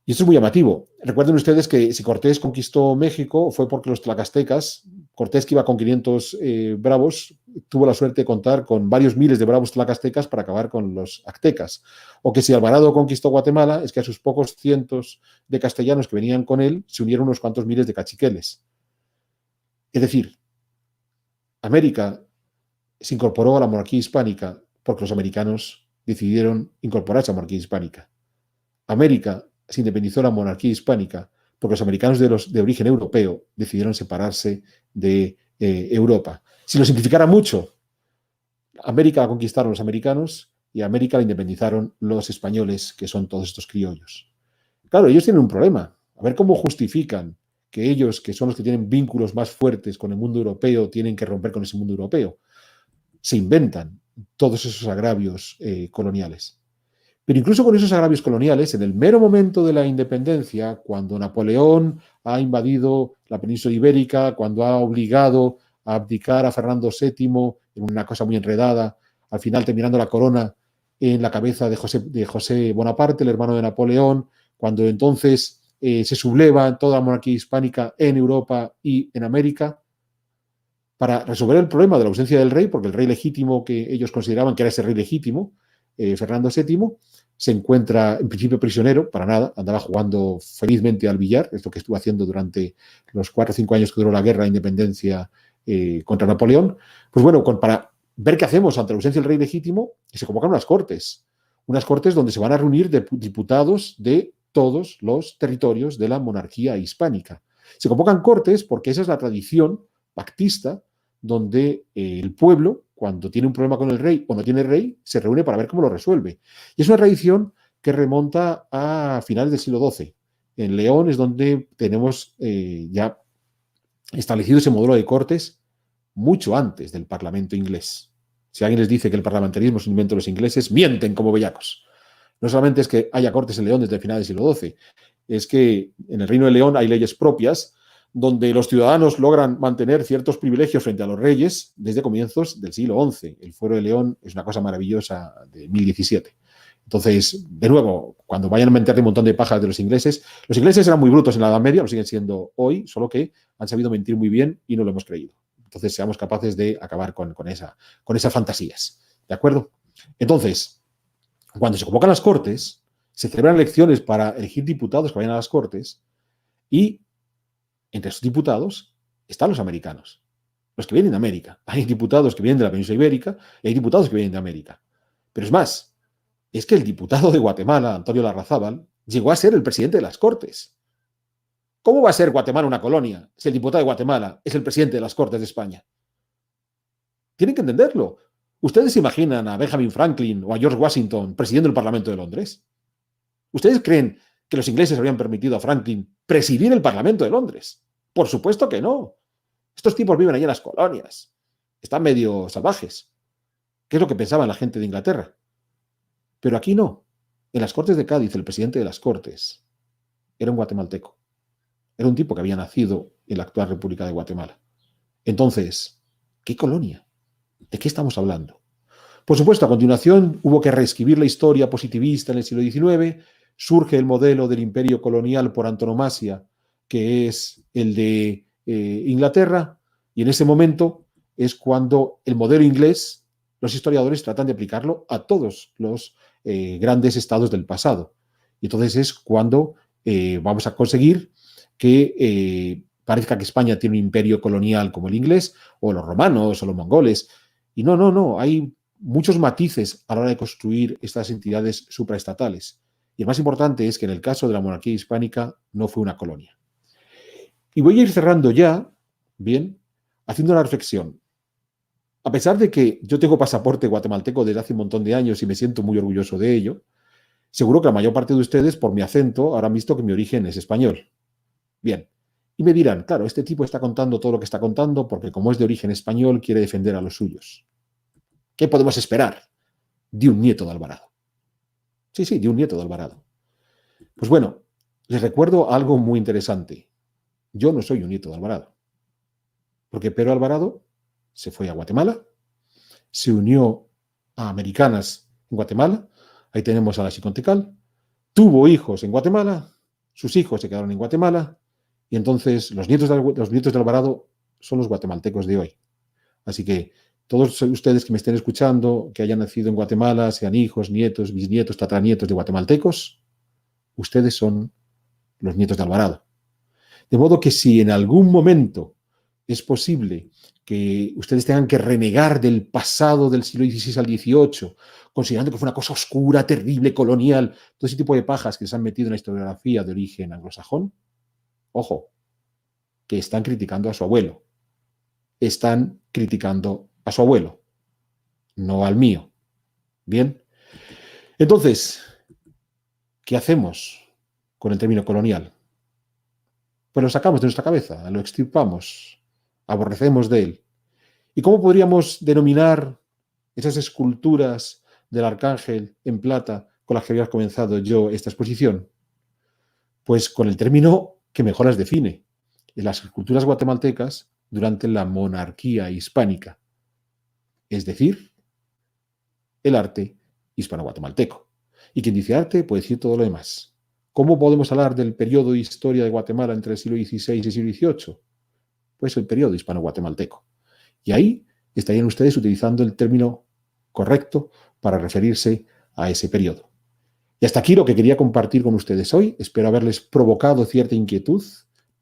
Y esto es muy llamativo. Recuerden ustedes que si Cortés conquistó México fue porque los tlacastecas, Cortés que iba con 500 bravos, tuvo la suerte de contar con varios miles de bravos tlacastecas para acabar con los aztecas. O que si Alvarado conquistó Guatemala es que a sus pocos cientos de castellanos que venían con él se unieron unos cuantos miles de caciqueles. Es decir, América se incorporó a la monarquía hispánica porque los americanos decidieron incorporarse a la monarquía hispánica. América se independizó de la monarquía hispánica porque los americanos de origen europeo decidieron separarse de Europa. Si lo simplificara mucho, América la conquistaron los americanos y América la independizaron los españoles, que son todos estos criollos. Claro, ellos tienen un problema. A ver cómo justifican que ellos, que son los que tienen vínculos más fuertes con el mundo europeo, tienen que romper con ese mundo europeo. Se inventan todos esos agravios coloniales. Pero incluso con esos agravios coloniales, en el mero momento de la independencia, cuando Napoleón ha invadido la península ibérica, cuando ha obligado a abdicar a Fernando VII en una cosa muy enredada, al final terminando la corona en la cabeza de José Bonaparte, el hermano de Napoleón, cuando entonces se subleva toda la monarquía hispánica en Europa y en América, para resolver el problema de la ausencia del rey, porque el rey legítimo que ellos consideraban que era ese rey legítimo, Fernando VII, se encuentra en principio prisionero, para nada, andaba jugando felizmente al billar, es lo que estuvo haciendo durante los 4 o 5 años que duró la guerra de independencia contra Napoleón. Pues bueno, para ver qué hacemos ante la ausencia del rey legítimo, se convocan unas cortes donde se van a reunir diputados de todos los territorios de la monarquía hispánica. Se convocan cortes porque esa es la tradición pactista donde el pueblo, cuando tiene un problema con el rey o no tiene rey, se reúne para ver cómo lo resuelve. Y es una tradición que remonta a finales del siglo XII. En León es donde tenemos ya establecido ese modelo de cortes mucho antes del Parlamento inglés. Si alguien les dice que el parlamentarismo es un invento de los ingleses, mienten como bellacos. No solamente es que haya cortes en León desde el final del siglo XII, es que en el Reino de León hay leyes propias donde los ciudadanos logran mantener ciertos privilegios frente a los reyes desde comienzos del siglo XI. El Fuero de León es una cosa maravillosa de 1017. Entonces, de nuevo, cuando vayan a mentirle un montón de pajas de los ingleses eran muy brutos en la Edad Media, lo siguen siendo hoy, solo que han sabido mentir muy bien y no lo hemos creído. Entonces, seamos capaces de acabar con esas fantasías. ¿De acuerdo? Entonces, cuando se convocan las Cortes, se celebran elecciones para elegir diputados que vayan a las Cortes y entre esos diputados están los americanos, los que vienen de América. Hay diputados que vienen de la península ibérica y hay diputados que vienen de América. Pero es más, es que el diputado de Guatemala, Antonio Larrazábal, llegó a ser el presidente de las Cortes. ¿Cómo va a ser Guatemala una colonia si el diputado de Guatemala es el presidente de las Cortes de España? Tienen que entenderlo. ¿Ustedes se imaginan a Benjamin Franklin o a George Washington presidiendo el Parlamento de Londres? ¿Ustedes creen que los ingleses habrían permitido a Franklin presidir el Parlamento de Londres? Por supuesto que no. Estos tipos viven allí en las colonias. Están medio salvajes. ¿Qué es lo que pensaban la gente de Inglaterra? Pero aquí no. En las Cortes de Cádiz, el presidente de las Cortes era un guatemalteco. Era un tipo que había nacido en la actual República de Guatemala. Entonces, ¿qué colonia? ¿De qué estamos hablando? Por supuesto, a continuación hubo que reescribir la historia positivista en el siglo XIX, surge el modelo del imperio colonial por antonomasia, que es el de Inglaterra, y en ese momento es cuando el modelo inglés, los historiadores tratan de aplicarlo a todos los grandes estados del pasado. Y entonces es cuando vamos a conseguir que parezca que España tiene un imperio colonial como el inglés, o los romanos, o los mongoles. Y no, hay muchos matices a la hora de construir estas entidades supraestatales. Y el más importante es que en el caso de la monarquía hispánica no fue una colonia. Y voy a ir cerrando ya, bien, haciendo una reflexión. A pesar de que yo tengo pasaporte guatemalteco desde hace un montón de años y me siento muy orgulloso de ello, seguro que la mayor parte de ustedes, por mi acento, habrán visto que mi origen es español. Bien. Y me dirán, claro, este tipo está contando todo lo que está contando porque como es de origen español, quiere defender a los suyos. ¿Qué podemos esperar de un nieto de Alvarado? Sí, de un nieto de Alvarado. Pues bueno, les recuerdo algo muy interesante. Yo no soy un nieto de Alvarado. Porque Pedro Alvarado se fue a Guatemala, se unió a Americanas en Guatemala, ahí tenemos a la Xicontecal, tuvo hijos en Guatemala, sus hijos se quedaron en Guatemala, y entonces los nietos de Alvarado son los guatemaltecos de hoy. Así que todos ustedes que me estén escuchando, que hayan nacido en Guatemala, sean hijos, nietos, bisnietos, tataranietos de guatemaltecos, ustedes son los nietos de Alvarado. De modo que si en algún momento es posible que ustedes tengan que renegar del pasado del siglo XVI al XVIII, considerando que fue una cosa oscura, terrible, colonial, todo ese tipo de pajas que se han metido en la historiografía de origen anglosajón, ojo, que están criticando a su abuelo. Están criticando a su abuelo, no al mío. Bien. Entonces, ¿qué hacemos con el término colonial? Pues lo sacamos de nuestra cabeza, lo extirpamos, aborrecemos de él. ¿Y cómo podríamos denominar esas esculturas del arcángel en plata con las que había comenzado yo esta exposición? Pues con el término que mejor las define, las esculturas guatemaltecas durante la monarquía hispánica, es decir, el arte hispano-guatemalteco. Y quien dice arte puede decir todo lo demás. ¿Cómo podemos hablar del periodo de historia de Guatemala entre el siglo XVI y el siglo XVIII? Pues el periodo hispano-guatemalteco. Y ahí estarían ustedes utilizando el término correcto para referirse a ese periodo. Y hasta aquí lo que quería compartir con ustedes hoy. Espero haberles provocado cierta inquietud.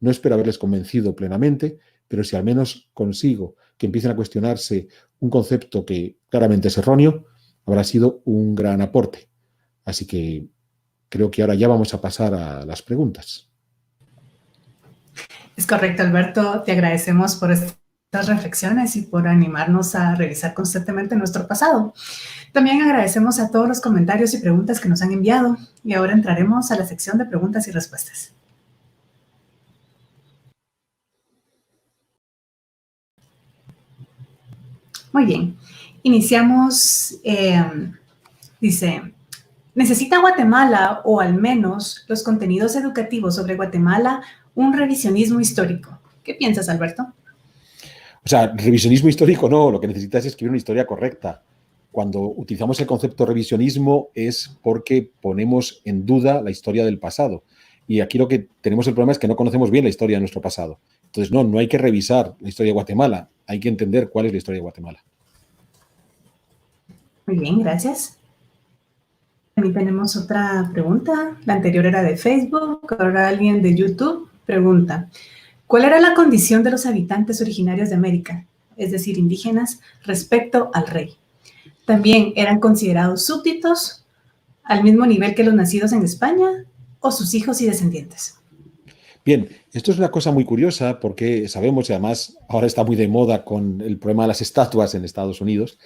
No espero haberles convencido plenamente, pero si al menos consigo que empiecen a cuestionarse un concepto que claramente es erróneo, habrá sido un gran aporte. Así que creo que ahora ya vamos a pasar a las preguntas. Es correcto, Alberto. Te agradecemos por estas reflexiones y por animarnos a revisar constantemente nuestro pasado. También agradecemos a todos los comentarios y preguntas que nos han enviado. Y ahora entraremos a la sección de preguntas y respuestas. Muy bien. Iniciamos. Dice, ¿necesita Guatemala, o al menos los contenidos educativos sobre Guatemala, un revisionismo histórico? ¿Qué piensas, Alberto? O sea, revisionismo histórico no, lo que necesitas es escribir una historia correcta. Cuando utilizamos el concepto revisionismo es porque ponemos en duda la historia del pasado. Y aquí lo que tenemos el problema es que no conocemos bien la historia de nuestro pasado. Entonces, no hay que revisar la historia de Guatemala, hay que entender cuál es la historia de Guatemala. Muy bien, gracias. También tenemos otra pregunta. La anterior era de Facebook, ahora alguien de YouTube pregunta, ¿cuál era la condición de los habitantes originarios de América, es decir, indígenas, respecto al rey? ¿También eran considerados súbditos al mismo nivel que los nacidos en España o sus hijos y descendientes? Bien, esto es una cosa muy curiosa porque sabemos, y además ahora está muy de moda con el problema de las estatuas en Estados Unidos,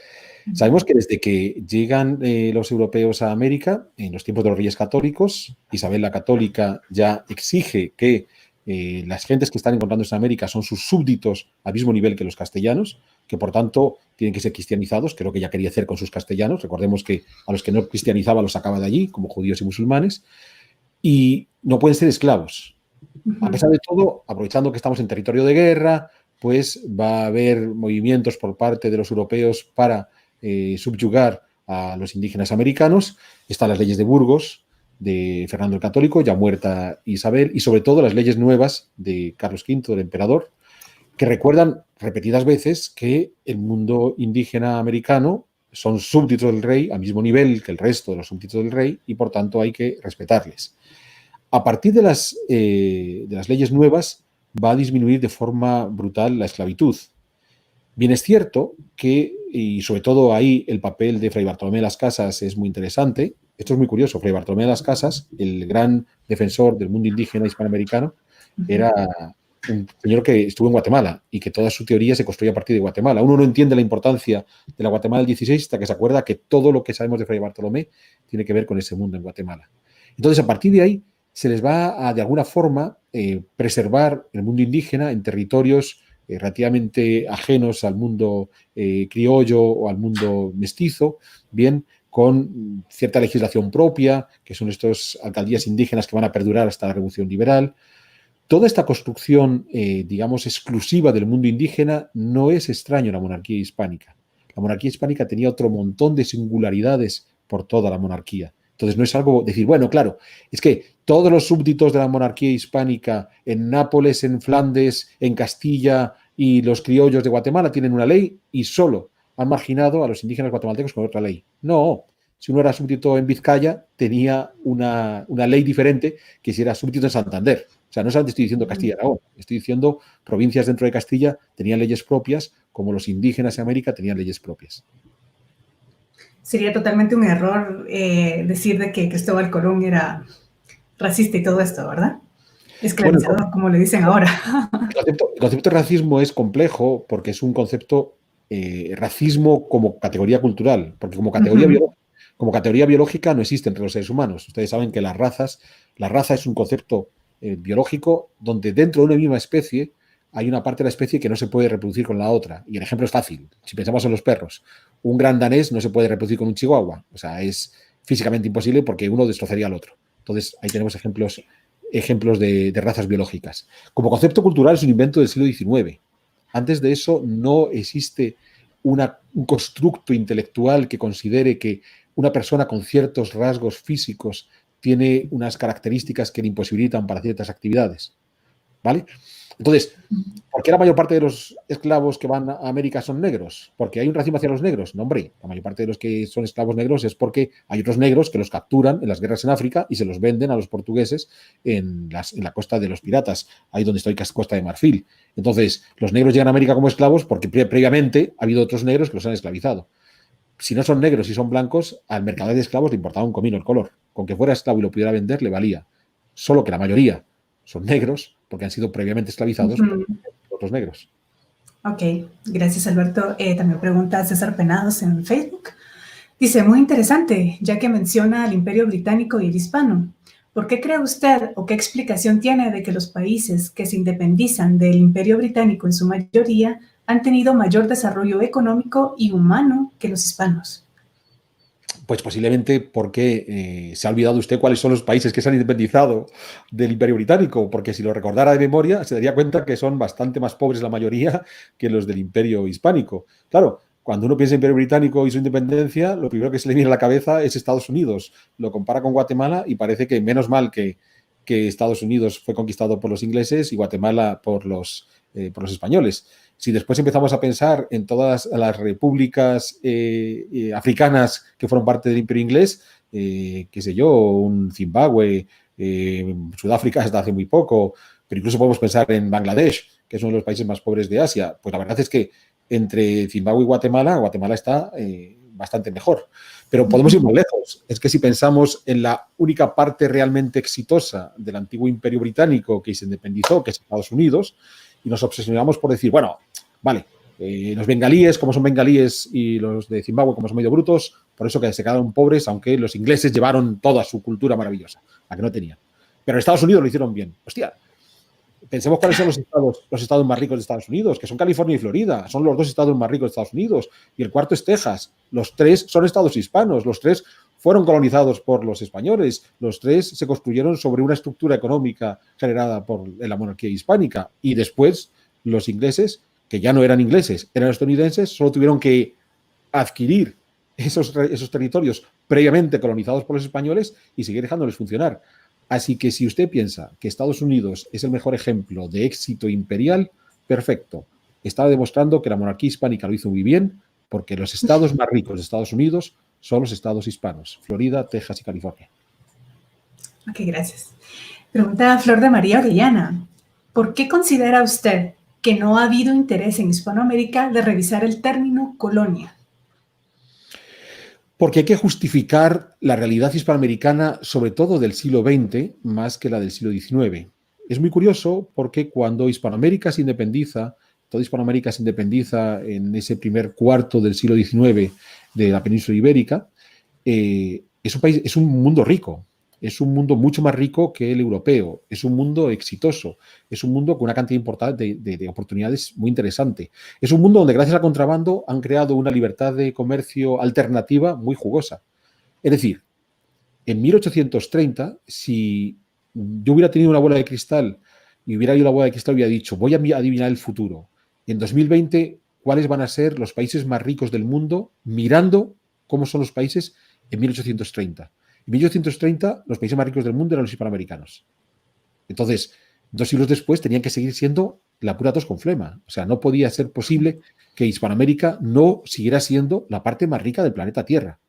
sabemos que desde que llegan los europeos a América, en los tiempos de los Reyes Católicos, Isabel la Católica ya exige que las gentes que están encontrándose en América son sus súbditos al mismo nivel que los castellanos, que por tanto tienen que ser cristianizados, que es lo que ella quería hacer con sus castellanos. Recordemos que a los que no cristianizaba los sacaba de allí, como judíos y musulmanes, y no pueden ser esclavos. A pesar de todo, aprovechando que estamos en territorio de guerra, pues va a haber movimientos por parte de los europeos para subyugar a los indígenas americanos. Están las leyes de Burgos, de Fernando el Católico, ya muerta Isabel, y sobre todo las leyes nuevas de Carlos V, del emperador, que recuerdan repetidas veces que el mundo indígena americano son súbditos del rey, al mismo nivel que el resto de los súbditos del rey, y por tanto hay que respetarles. A partir de las leyes nuevas va a disminuir de forma brutal la esclavitud. Bien es cierto que, y sobre todo ahí el papel de Fray Bartolomé de las Casas es muy interesante. Esto es muy curioso. Fray Bartolomé de las Casas, el gran defensor del mundo indígena hispanoamericano, era un señor que estuvo en Guatemala y que toda su teoría se construye a partir de Guatemala. Uno no entiende la importancia de la Guatemala del 16 hasta que se acuerda que todo lo que sabemos de Fray Bartolomé tiene que ver con ese mundo en Guatemala. Entonces, a partir de ahí, se les va a, de alguna forma, preservar el mundo indígena en territorios relativamente ajenos al mundo criollo o al mundo mestizo, bien con cierta legislación propia, que son estas alcaldías indígenas que van a perdurar hasta la Revolución Liberal. Toda esta construcción, digamos, exclusiva del mundo indígena no es extraño a la monarquía hispánica. La monarquía hispánica tenía otro montón de singularidades por toda la monarquía. Entonces no es algo decir, bueno, claro, es que todos los súbditos de la monarquía hispánica en Nápoles, en Flandes, en Castilla y los criollos de Guatemala tienen una ley y solo han marginado a los indígenas guatemaltecos con otra ley. No, si uno era súbdito en Vizcaya tenía una ley diferente que si era súbdito en Santander. O sea, no solamente estoy diciendo Castilla y Aragón, estoy diciendo provincias dentro de Castilla tenían leyes propias, como los indígenas en América tenían leyes propias. Sería totalmente un error decir de que Cristóbal Colón era racista y todo esto, ¿verdad? Esclavizador, bueno, como le dicen ahora. El concepto de racismo es complejo porque es un concepto racismo como categoría cultural, porque como categoría biológica no existe entre los seres humanos. Ustedes saben que la raza es un concepto biológico donde dentro de una misma especie hay una parte de la especie que no se puede reproducir con la otra. Y el ejemplo es fácil. Si pensamos en los perros, un gran danés no se puede reproducir con un chihuahua. O sea, es físicamente imposible porque uno destrozaría al otro. Entonces, ahí tenemos ejemplos de razas biológicas. Como concepto cultural es un invento del siglo XIX. Antes de eso no existe un constructo intelectual que considere que una persona con ciertos rasgos físicos tiene unas características que le imposibilitan para ciertas actividades. ¿Vale? Entonces, ¿por qué la mayor parte de los esclavos que van a América son negros? ¿Porque hay un racismo hacia los negros? No, hombre, la mayor parte de los que son esclavos negros es porque hay otros negros que los capturan en las guerras en África y se los venden a los portugueses en la costa de los piratas, ahí donde está Costa de Marfil. Entonces, los negros llegan a América como esclavos porque previamente ha habido otros negros que los han esclavizado. Si no son negros y son blancos, al mercader de esclavos le importaba un comino el color. Con que fuera esclavo y lo pudiera vender, le valía. Solo que la mayoría son negros porque han sido previamente esclavizados por otros negros. Ok, gracias Alberto. También pregunta César Penados en Facebook. Dice, muy interesante, ya que menciona al Imperio Británico y el hispano. ¿Por qué cree usted o qué explicación tiene de que los países que se independizan del Imperio Británico en su mayoría han tenido mayor desarrollo económico y humano que los hispanos? Pues posiblemente porque se ha olvidado usted cuáles son los países que se han independizado del Imperio Británico, porque si lo recordara de memoria se daría cuenta que son bastante más pobres la mayoría que los del Imperio Hispánico. Claro, cuando uno piensa en Imperio Británico y su independencia, lo primero que se le viene a la cabeza es Estados Unidos. Lo compara con Guatemala y parece que menos mal que Estados Unidos fue conquistado por los ingleses y Guatemala por los españoles. Si después empezamos a pensar en todas las repúblicas africanas que fueron parte del Imperio Inglés, qué sé yo, un Zimbabue, Sudáfrica hasta hace muy poco, pero incluso podemos pensar en Bangladesh, que es uno de los países más pobres de Asia, pues la verdad es que entre Zimbabue y Guatemala está bastante mejor. Pero podemos ir más lejos. Es que si pensamos en la única parte realmente exitosa del antiguo Imperio Británico que se independizó, que es Estados Unidos, y nos obsesionamos por decir, bueno, vale, los bengalíes, como son bengalíes, y los de Zimbabue, como son medio brutos, por eso que se quedaron pobres, aunque los ingleses llevaron toda su cultura maravillosa, la que no tenían. Pero en Estados Unidos lo hicieron bien. Hostia, pensemos cuáles son los estados más ricos de Estados Unidos, que son California y Florida. Son los dos estados más ricos de Estados Unidos. Y el cuarto es Texas. Los tres son estados hispanos. Los tres fueron colonizados por los españoles. Los tres se construyeron sobre una estructura económica generada por la monarquía hispánica. Y después los ingleses, que ya no eran ingleses, eran estadounidenses, solo tuvieron que adquirir esos territorios previamente colonizados por los españoles y seguir dejándoles funcionar. Así que si usted piensa que Estados Unidos es el mejor ejemplo de éxito imperial, perfecto. Está demostrando que la monarquía hispánica lo hizo muy bien, porque los estados más ricos de Estados Unidos son los estados hispanos, Florida, Texas y California. Ok, gracias. Pregunta Flor de María Orellana. ¿Por qué considera usted que no ha habido interés en Hispanoamérica de revisar el término colonia? Porque hay que justificar la realidad hispanoamericana, sobre todo del siglo XX, más que la del siglo XIX. Es muy curioso porque cuando Hispanoamérica se independiza, toda Hispanoamérica se independiza en ese primer cuarto del siglo XIX de la península ibérica, es un mundo rico. Es un mundo mucho más rico que el europeo, es un mundo exitoso, es un mundo con una cantidad importante de oportunidades muy interesante. Es un mundo donde gracias al contrabando han creado una libertad de comercio alternativa muy jugosa. Es decir, en 1830, si yo hubiera tenido una bola de cristal y hubiera ido a la bola de cristal, hubiera dicho, voy a adivinar el futuro. En 2020, ¿cuáles van a ser los países más ricos del mundo mirando cómo son los países en 1830? En 1830, los países más ricos del mundo eran los hispanoamericanos. Entonces, 2 siglos después tenían que seguir siendo la pura tos con flema. O sea, no podía ser posible que Hispanoamérica no siguiera siendo la parte más rica del planeta Tierra.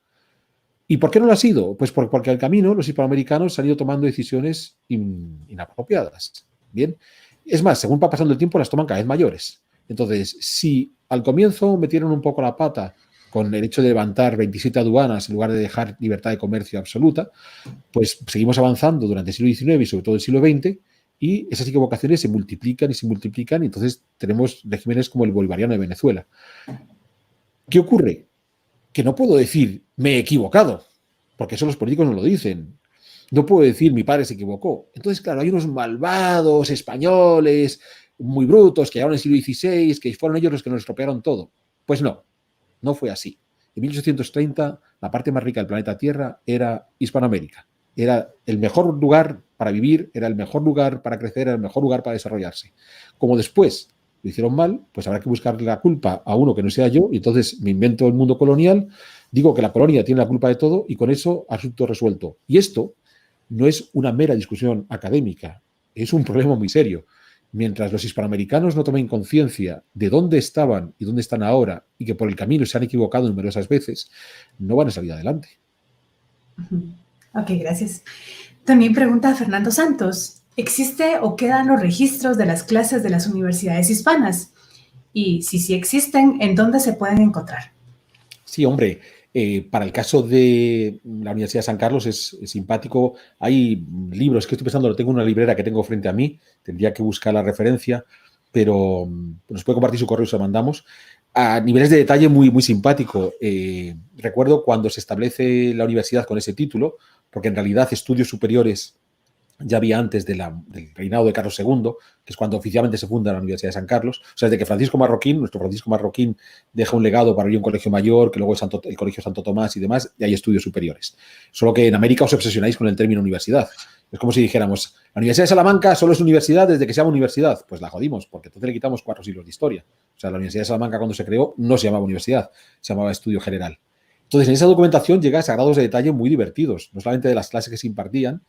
¿Y por qué no lo ha sido? Pues porque al camino los hispanoamericanos han ido tomando decisiones inapropiadas. Bien. Es más, según va pasando el tiempo, las toman cada vez mayores. Entonces, si al comienzo metieron un poco la pata con el hecho de levantar 27 aduanas en lugar de dejar libertad de comercio absoluta, pues seguimos avanzando durante el siglo XIX y sobre todo el siglo XX, y esas equivocaciones se multiplican y entonces tenemos regímenes como el bolivariano de Venezuela. ¿Qué ocurre? Que no puedo decir, me he equivocado, porque eso los políticos no lo dicen. No puedo decir, mi padre se equivocó. Entonces, claro, hay unos malvados españoles muy brutos que llegaron en el siglo XVI, que fueron ellos los que nos estropearon todo. Pues no. No fue así. En 1830, la parte más rica del planeta Tierra era Hispanoamérica. Era el mejor lugar para vivir, era el mejor lugar para crecer, era el mejor lugar para desarrollarse. Como después lo hicieron mal, pues habrá que buscarle la culpa a uno que no sea yo, y entonces me invento el mundo colonial, digo que la colonia tiene la culpa de todo, y con eso asunto resuelto. Y esto no es una mera discusión académica, es un problema muy serio. Mientras los hispanoamericanos no tomen conciencia de dónde estaban y dónde están ahora, y que por el camino se han equivocado numerosas veces, no van a salir adelante. Ok, gracias. También pregunta Fernando Santos, ¿existe o quedan los registros de las clases de las universidades hispanas? Y si sí existen, ¿en dónde se pueden encontrar? Sí, hombre. Para el caso de la Universidad de San Carlos es simpático. Hay libros que estoy pensando, lo tengo en una librera que tengo frente a mí, tendría que buscar la referencia, pero nos puede compartir su correo y se lo mandamos. A niveles de detalle muy, muy simpático. Recuerdo cuando se establece la universidad con ese título, porque en realidad estudios superiores ya había antes del reinado de Carlos II, que es cuando oficialmente se funda la Universidad de San Carlos. O sea, desde que nuestro Francisco Marroquín, deja un legado para abrir un colegio mayor, que luego el Colegio Santo Tomás y demás, y hay estudios superiores. Solo que en América os obsesionáis con el término universidad. Es como si dijéramos, la Universidad de Salamanca solo es universidad desde que se llama universidad. Pues la jodimos, porque entonces le quitamos 4 siglos de historia. O sea, la Universidad de Salamanca cuando se creó no se llamaba universidad, se llamaba estudio general. Entonces, en esa documentación llegas a grados de detalle muy divertidos, no solamente de las clases que se impartían,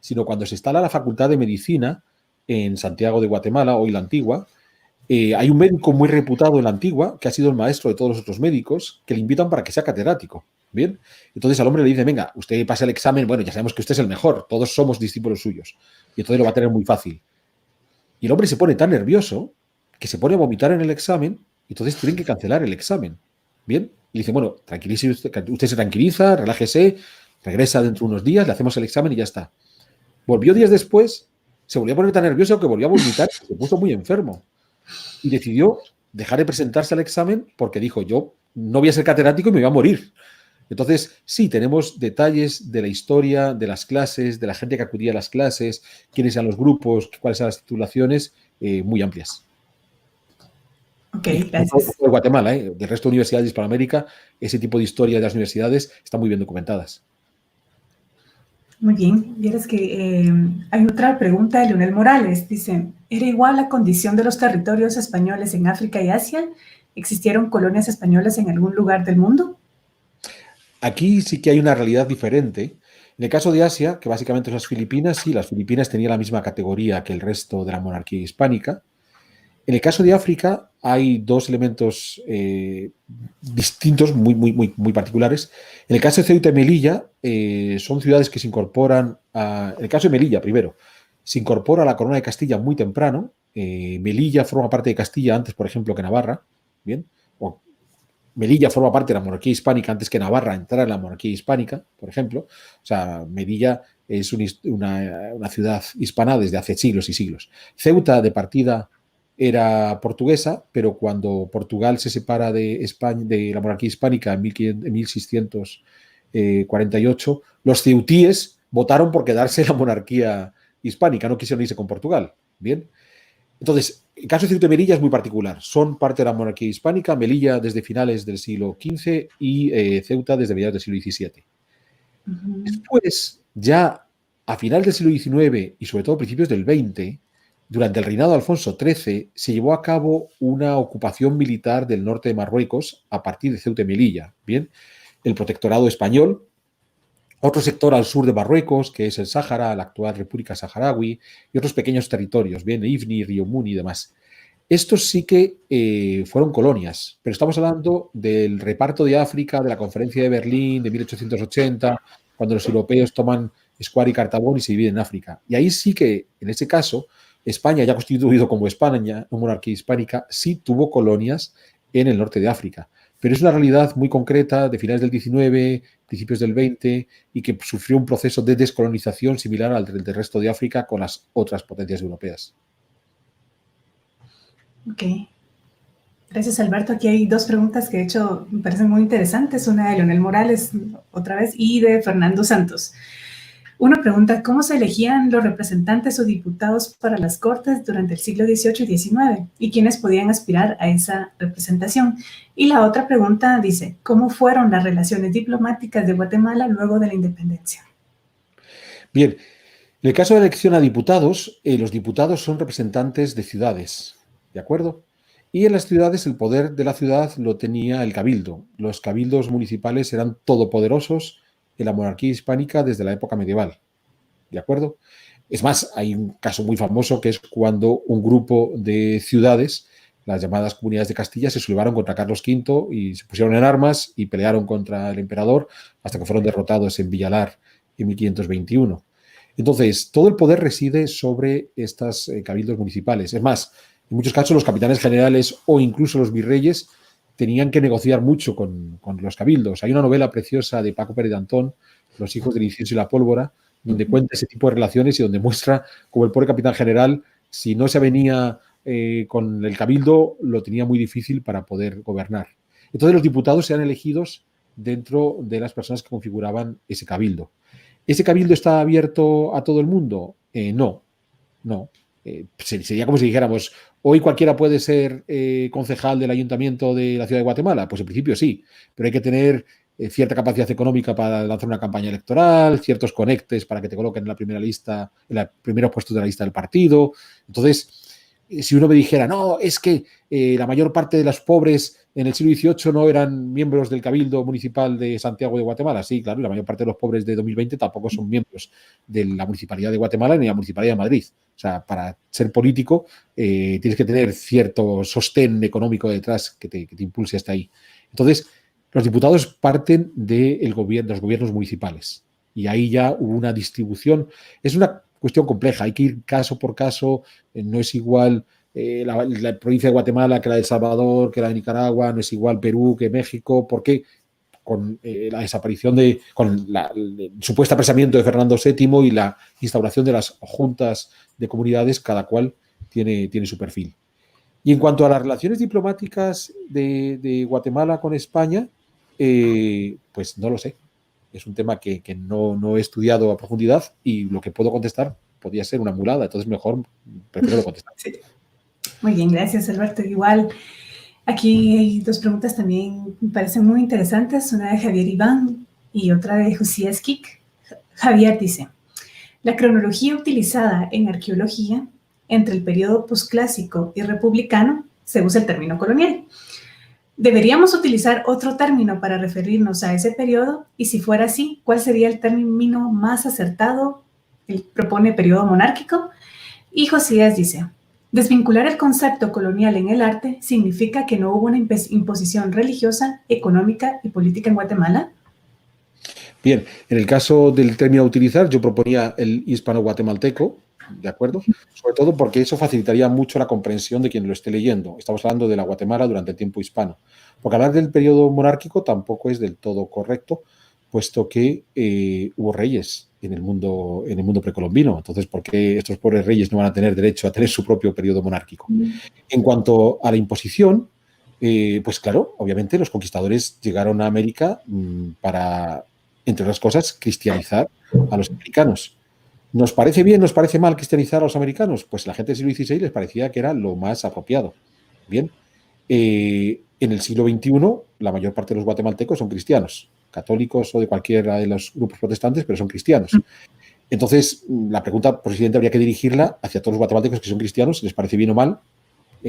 sino cuando se instala la Facultad de Medicina en Santiago de Guatemala, hoy la Antigua, hay un médico muy reputado en la Antigua, que ha sido el maestro de todos los otros médicos, que le invitan para que sea catedrático. Bien, entonces al hombre le dicen, venga, usted pase el examen, bueno, ya sabemos que usted es el mejor, todos somos discípulos suyos, y entonces lo va a tener muy fácil. Y el hombre se pone tan nervioso que se pone a vomitar en el examen, y entonces tienen que cancelar el examen. Bien, y le dicen, bueno, tranquilice usted se tranquiliza, relájese, regresa dentro de unos días, le hacemos el examen y ya está. Volvió días después, se volvió a poner tan nervioso que volvió a vomitar, se puso muy enfermo y decidió dejar de presentarse al examen porque dijo, yo no voy a ser catedrático y me voy a morir. Entonces, sí, tenemos detalles de la historia, de las clases, de la gente que acudía a las clases, quiénes eran los grupos, cuáles eran las titulaciones, muy amplias. Ok, gracias. De Guatemala, del resto de universidades de Hispanoamérica, ese tipo de historia de las universidades están muy bien documentadas. Muy bien, vieras que hay otra pregunta de Leonel Morales. Dice, ¿era igual la condición de los territorios españoles en África y Asia? ¿Existieron colonias españolas en algún lugar del mundo? Aquí sí que hay una realidad diferente. En el caso de Asia, que básicamente son las Filipinas, sí, las Filipinas tenían la misma categoría que el resto de la monarquía hispánica. En el caso de África hay dos elementos distintos, muy particulares. En el caso de Ceuta y Melilla, son ciudades que se incorporan en el caso de Melilla, primero, se incorpora a la corona de Castilla muy temprano. Melilla forma parte de Castilla antes, por ejemplo, que Navarra. Bien. O Melilla forma parte de la monarquía hispánica antes que Navarra entrara en la monarquía hispánica, por ejemplo. O sea, Melilla es una ciudad hispana desde hace siglos y siglos. Ceuta, de partida, era portuguesa, pero cuando Portugal se separa de España, de la monarquía hispánica en 1648, los ceutíes votaron por quedarse en la monarquía hispánica, no quisieron irse con Portugal. Bien. Entonces, el caso de Ceuta y Melilla es muy particular. Son parte de la monarquía hispánica, Melilla desde finales del siglo XV y Ceuta desde mediados del siglo XVII. Después, ya a finales del siglo XIX y sobre todo a principios del XX, durante el reinado de Alfonso XIII, se llevó a cabo una ocupación militar del norte de Marruecos a partir de Ceuta y Melilla. Bien, el protectorado español, otro sector al sur de Marruecos, que es el Sáhara, la actual República Saharaui, y otros pequeños territorios, bien, Ifni, Río Muni y demás. Estos sí que fueron colonias, pero estamos hablando del reparto de África, de la Conferencia de Berlín de 1880, cuando los europeos toman Square y Cartabón y se dividen en África. Y ahí sí que, en ese caso, España, ya constituido como España, una monarquía hispánica, sí tuvo colonias en el norte de África. Pero es una realidad muy concreta de finales del XIX, principios del XX, y que sufrió un proceso de descolonización similar al del resto de África con las otras potencias europeas. Ok. Gracias, Alberto. Aquí hay dos preguntas que de hecho me parecen muy interesantes. Una de Leonel Morales, otra vez, y de Fernando Santos. Una pregunta, ¿cómo se elegían los representantes o diputados para las Cortes durante el siglo XVIII y XIX? ¿Y quiénes podían aspirar a esa representación? Y la otra pregunta dice, ¿cómo fueron las relaciones diplomáticas de Guatemala luego de la independencia? Bien, en el caso de elección a diputados, los diputados son representantes de ciudades, ¿de acuerdo? Y en las ciudades el poder de la ciudad lo tenía el cabildo. Los cabildos municipales eran todopoderosos en la monarquía hispánica desde la época medieval, ¿de acuerdo? Es más, hay un caso muy famoso que es cuando un grupo de ciudades, las llamadas comunidades de Castilla, se sublevaron contra Carlos V y se pusieron en armas y pelearon contra el emperador hasta que fueron derrotados en Villalar en 1521. Entonces, todo el poder reside sobre estas cabildos municipales. Es más, en muchos casos los capitanes generales o incluso los virreyes tenían que negociar mucho con los cabildos. Hay una novela preciosa de Paco Pérez de Antón, Los hijos del incienso y la pólvora, donde cuenta ese tipo de relaciones y donde muestra cómo el pobre capitán general, si no se avenía con el cabildo, lo tenía muy difícil para poder gobernar. Entonces los diputados eran elegidos dentro de las personas que configuraban ese cabildo. ¿Ese cabildo está abierto a todo el mundo? No. Sería como si dijéramos, hoy cualquiera puede ser concejal del ayuntamiento de la ciudad de Guatemala. Pues en principio sí, pero hay que tener cierta capacidad económica para lanzar una campaña electoral, ciertos conectes para que te coloquen en la primera lista, en los primeros puestos de la lista del partido. Entonces, si uno me dijera, no, es que la mayor parte de los pobres en el siglo XVIII no eran miembros del Cabildo Municipal de Santiago de Guatemala. Sí, claro, la mayor parte de los pobres de 2020 tampoco son miembros de la Municipalidad de Guatemala ni de la Municipalidad de Madrid. O sea, para ser político tienes que tener cierto sostén económico detrás que te impulse hasta ahí. Entonces, los diputados parten de los gobiernos municipales y ahí ya hubo una distribución. Es una cuestión compleja, hay que ir caso por caso, no es igual la provincia de Guatemala que la de El Salvador, que la de Nicaragua, no es igual Perú que México, porque con la desaparición con el supuesto apresamiento de Fernando VII y la instauración de las juntas de comunidades, cada cual tiene su perfil. Y en cuanto a las relaciones diplomáticas de Guatemala con España, pues no lo sé. Es un tema que no he estudiado a profundidad y lo que puedo contestar podría ser una mulada, entonces mejor prefiero no contestar. Sí. Muy bien, gracias, Alberto. Igual, aquí hay dos preguntas también me parecen muy interesantes, una de Javier Iván y otra de Josías Kik. Javier dice, la cronología utilizada en arqueología entre el periodo posclásico y republicano se usa el término colonial. ¿Deberíamos utilizar otro término para referirnos a ese periodo? Y si fuera así, ¿cuál sería el término más acertado? Él propone periodo monárquico. Y Josías dice, desvincular el concepto colonial en el arte significa que no hubo una imposición religiosa, económica y política en Guatemala. Bien, en el caso del término a utilizar, yo proponía el hispano-guatemalteco, ¿de acuerdo? Sobre todo porque eso facilitaría mucho la comprensión de quien lo esté leyendo. Estamos hablando de la Guatemala durante el tiempo hispano. Porque hablar del periodo monárquico tampoco es del todo correcto, puesto que hubo reyes en el mundo precolombino. Entonces, ¿por qué estos pobres reyes no van a tener derecho a tener su propio periodo monárquico? En cuanto a la imposición, pues claro, obviamente los conquistadores llegaron a América para, entre otras cosas, cristianizar a los americanos. ¿Nos parece bien, nos parece mal cristianizar a los americanos? Pues la gente del siglo XVI les parecía que era lo más apropiado. Bien, en el siglo XXI la mayor parte de los guatemaltecos son cristianos, católicos o de cualquiera de los grupos protestantes, pero son cristianos. Entonces, la pregunta, presidente, habría que dirigirla hacia todos los guatemaltecos que son cristianos, si les parece bien o mal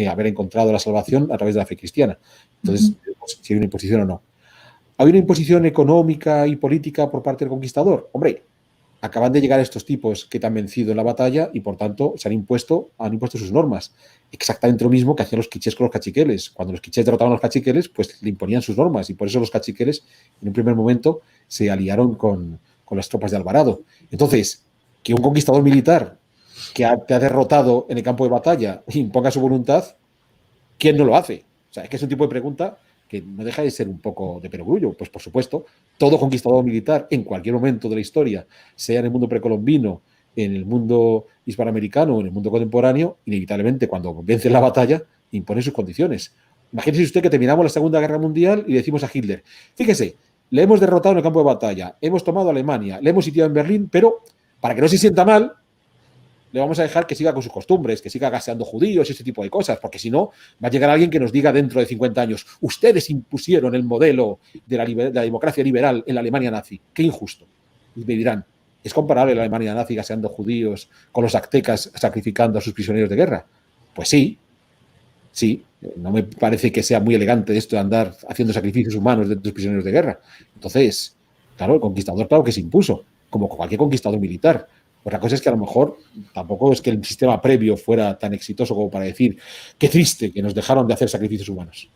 haber encontrado la salvación a través de la fe cristiana. Entonces, si hay una imposición o no. ¿Hay una imposición económica y política por parte del conquistador? Hombre, acaban de llegar estos tipos que te han vencido en la batalla y, por tanto, han impuesto sus normas. Exactamente lo mismo que hacían los quichés con los caciqueles. Cuando los quichés derrotaban a los caciqueles, pues le imponían sus normas y por eso los caciqueles, en un primer momento, se aliaron con las tropas de Alvarado. Entonces, que un conquistador militar que te ha derrotado en el campo de batalla imponga su voluntad, ¿quién no lo hace? O sea, es que es un tipo de pregunta que no deja de ser un poco de perogrullo. Pues, por supuesto, todo conquistador militar, en cualquier momento de la historia, sea en el mundo precolombino, en el mundo hispanoamericano o en el mundo contemporáneo, inevitablemente, cuando vence la batalla, impone sus condiciones. Imagínese usted que terminamos la Segunda Guerra Mundial y le decimos a Hitler, fíjese, le hemos derrotado en el campo de batalla, hemos tomado Alemania, le hemos sitiado en Berlín, pero para que no se sienta mal, le vamos a dejar que siga con sus costumbres, que siga gaseando judíos y ese tipo de cosas, porque si no, va a llegar alguien que nos diga dentro de 50 años, ustedes impusieron el modelo de la democracia liberal en la Alemania nazi, qué injusto. Y me dirán, ¿es comparable la Alemania nazi gaseando judíos con los aztecas sacrificando a sus prisioneros de guerra? Pues sí, no me parece que sea muy elegante esto de andar haciendo sacrificios humanos de tus prisioneros de guerra. Entonces, claro, el conquistador claro que se impuso, como cualquier conquistador militar. Otra cosa es que a lo mejor tampoco es que el sistema previo fuera tan exitoso como para decir qué triste que nos dejaron de hacer sacrificios humanos.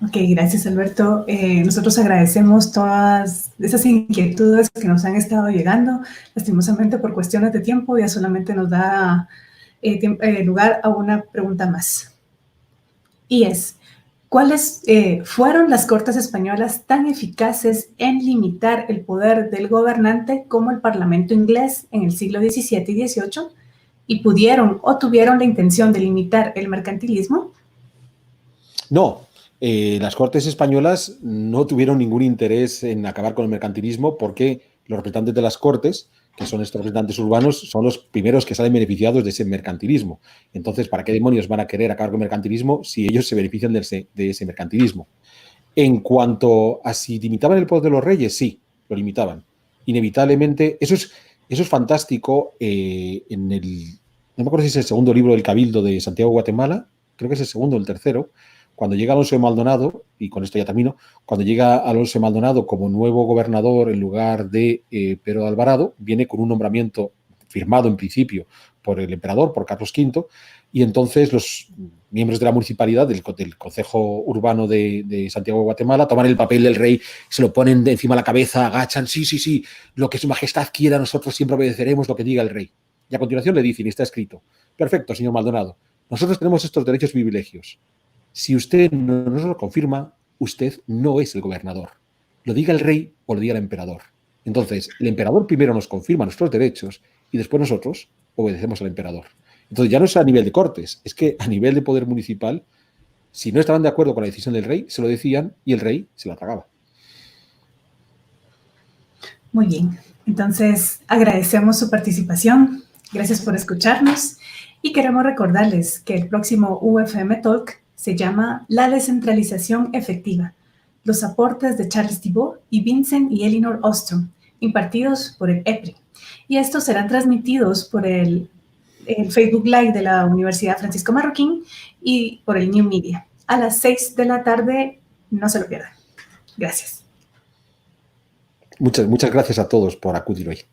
Ok, gracias Alberto. Nosotros agradecemos todas esas inquietudes que nos han estado llegando. Lastimosamente por cuestiones de tiempo ya solamente nos da lugar a una pregunta más. Y es, ¿cuáles fueron las Cortes españolas tan eficaces en limitar el poder del gobernante como el Parlamento inglés en el siglo XVII y XVIII? ¿Y pudieron o tuvieron la intención de limitar el mercantilismo? No, las Cortes españolas no tuvieron ningún interés en acabar con el mercantilismo porque los representantes de las Cortes, que son estos representantes urbanos, son los primeros que salen beneficiados de ese mercantilismo. Entonces, ¿para qué demonios van a querer acabar con el mercantilismo si ellos se benefician de ese mercantilismo? En cuanto a si limitaban el poder de los reyes, sí, lo limitaban. Inevitablemente, eso es fantástico no me acuerdo si es el segundo libro del Cabildo de Santiago de Guatemala, creo que es el segundo o el tercero, cuando llega Alonso de Maldonado, y con esto ya termino, cuando llega Alonso de Maldonado como nuevo gobernador en lugar de Pedro de Alvarado, viene con un nombramiento firmado en principio por el emperador, por Carlos V, y entonces los miembros de la municipalidad, del Concejo Urbano de Santiago de Guatemala, toman el papel del rey, se lo ponen de encima de la cabeza, agachan, sí, lo que su majestad quiera, nosotros siempre obedeceremos lo que diga el rey. Y a continuación le dicen, y está escrito, perfecto, señor Maldonado, nosotros tenemos estos derechos y privilegios. Si usted no nos lo confirma, usted no es el gobernador. Lo diga el rey o lo diga el emperador. Entonces, el emperador primero nos confirma nuestros derechos y después nosotros obedecemos al emperador. Entonces, ya no es a nivel de cortes, es que a nivel de poder municipal, si no estaban de acuerdo con la decisión del rey, se lo decían y el rey se la tragaba. Muy bien. Entonces, agradecemos su participación. Gracias por escucharnos y queremos recordarles que el próximo UFM Talk se llama La descentralización efectiva, los aportes de Charles Thibault y Vincent y Elinor Ostrom, impartidos por el EPRI. Y estos serán transmitidos por el Facebook Live de la Universidad Francisco Marroquín y por el New Media. a las 6 de la tarde. No se lo pierdan. Gracias. Muchas gracias a todos por acudir hoy.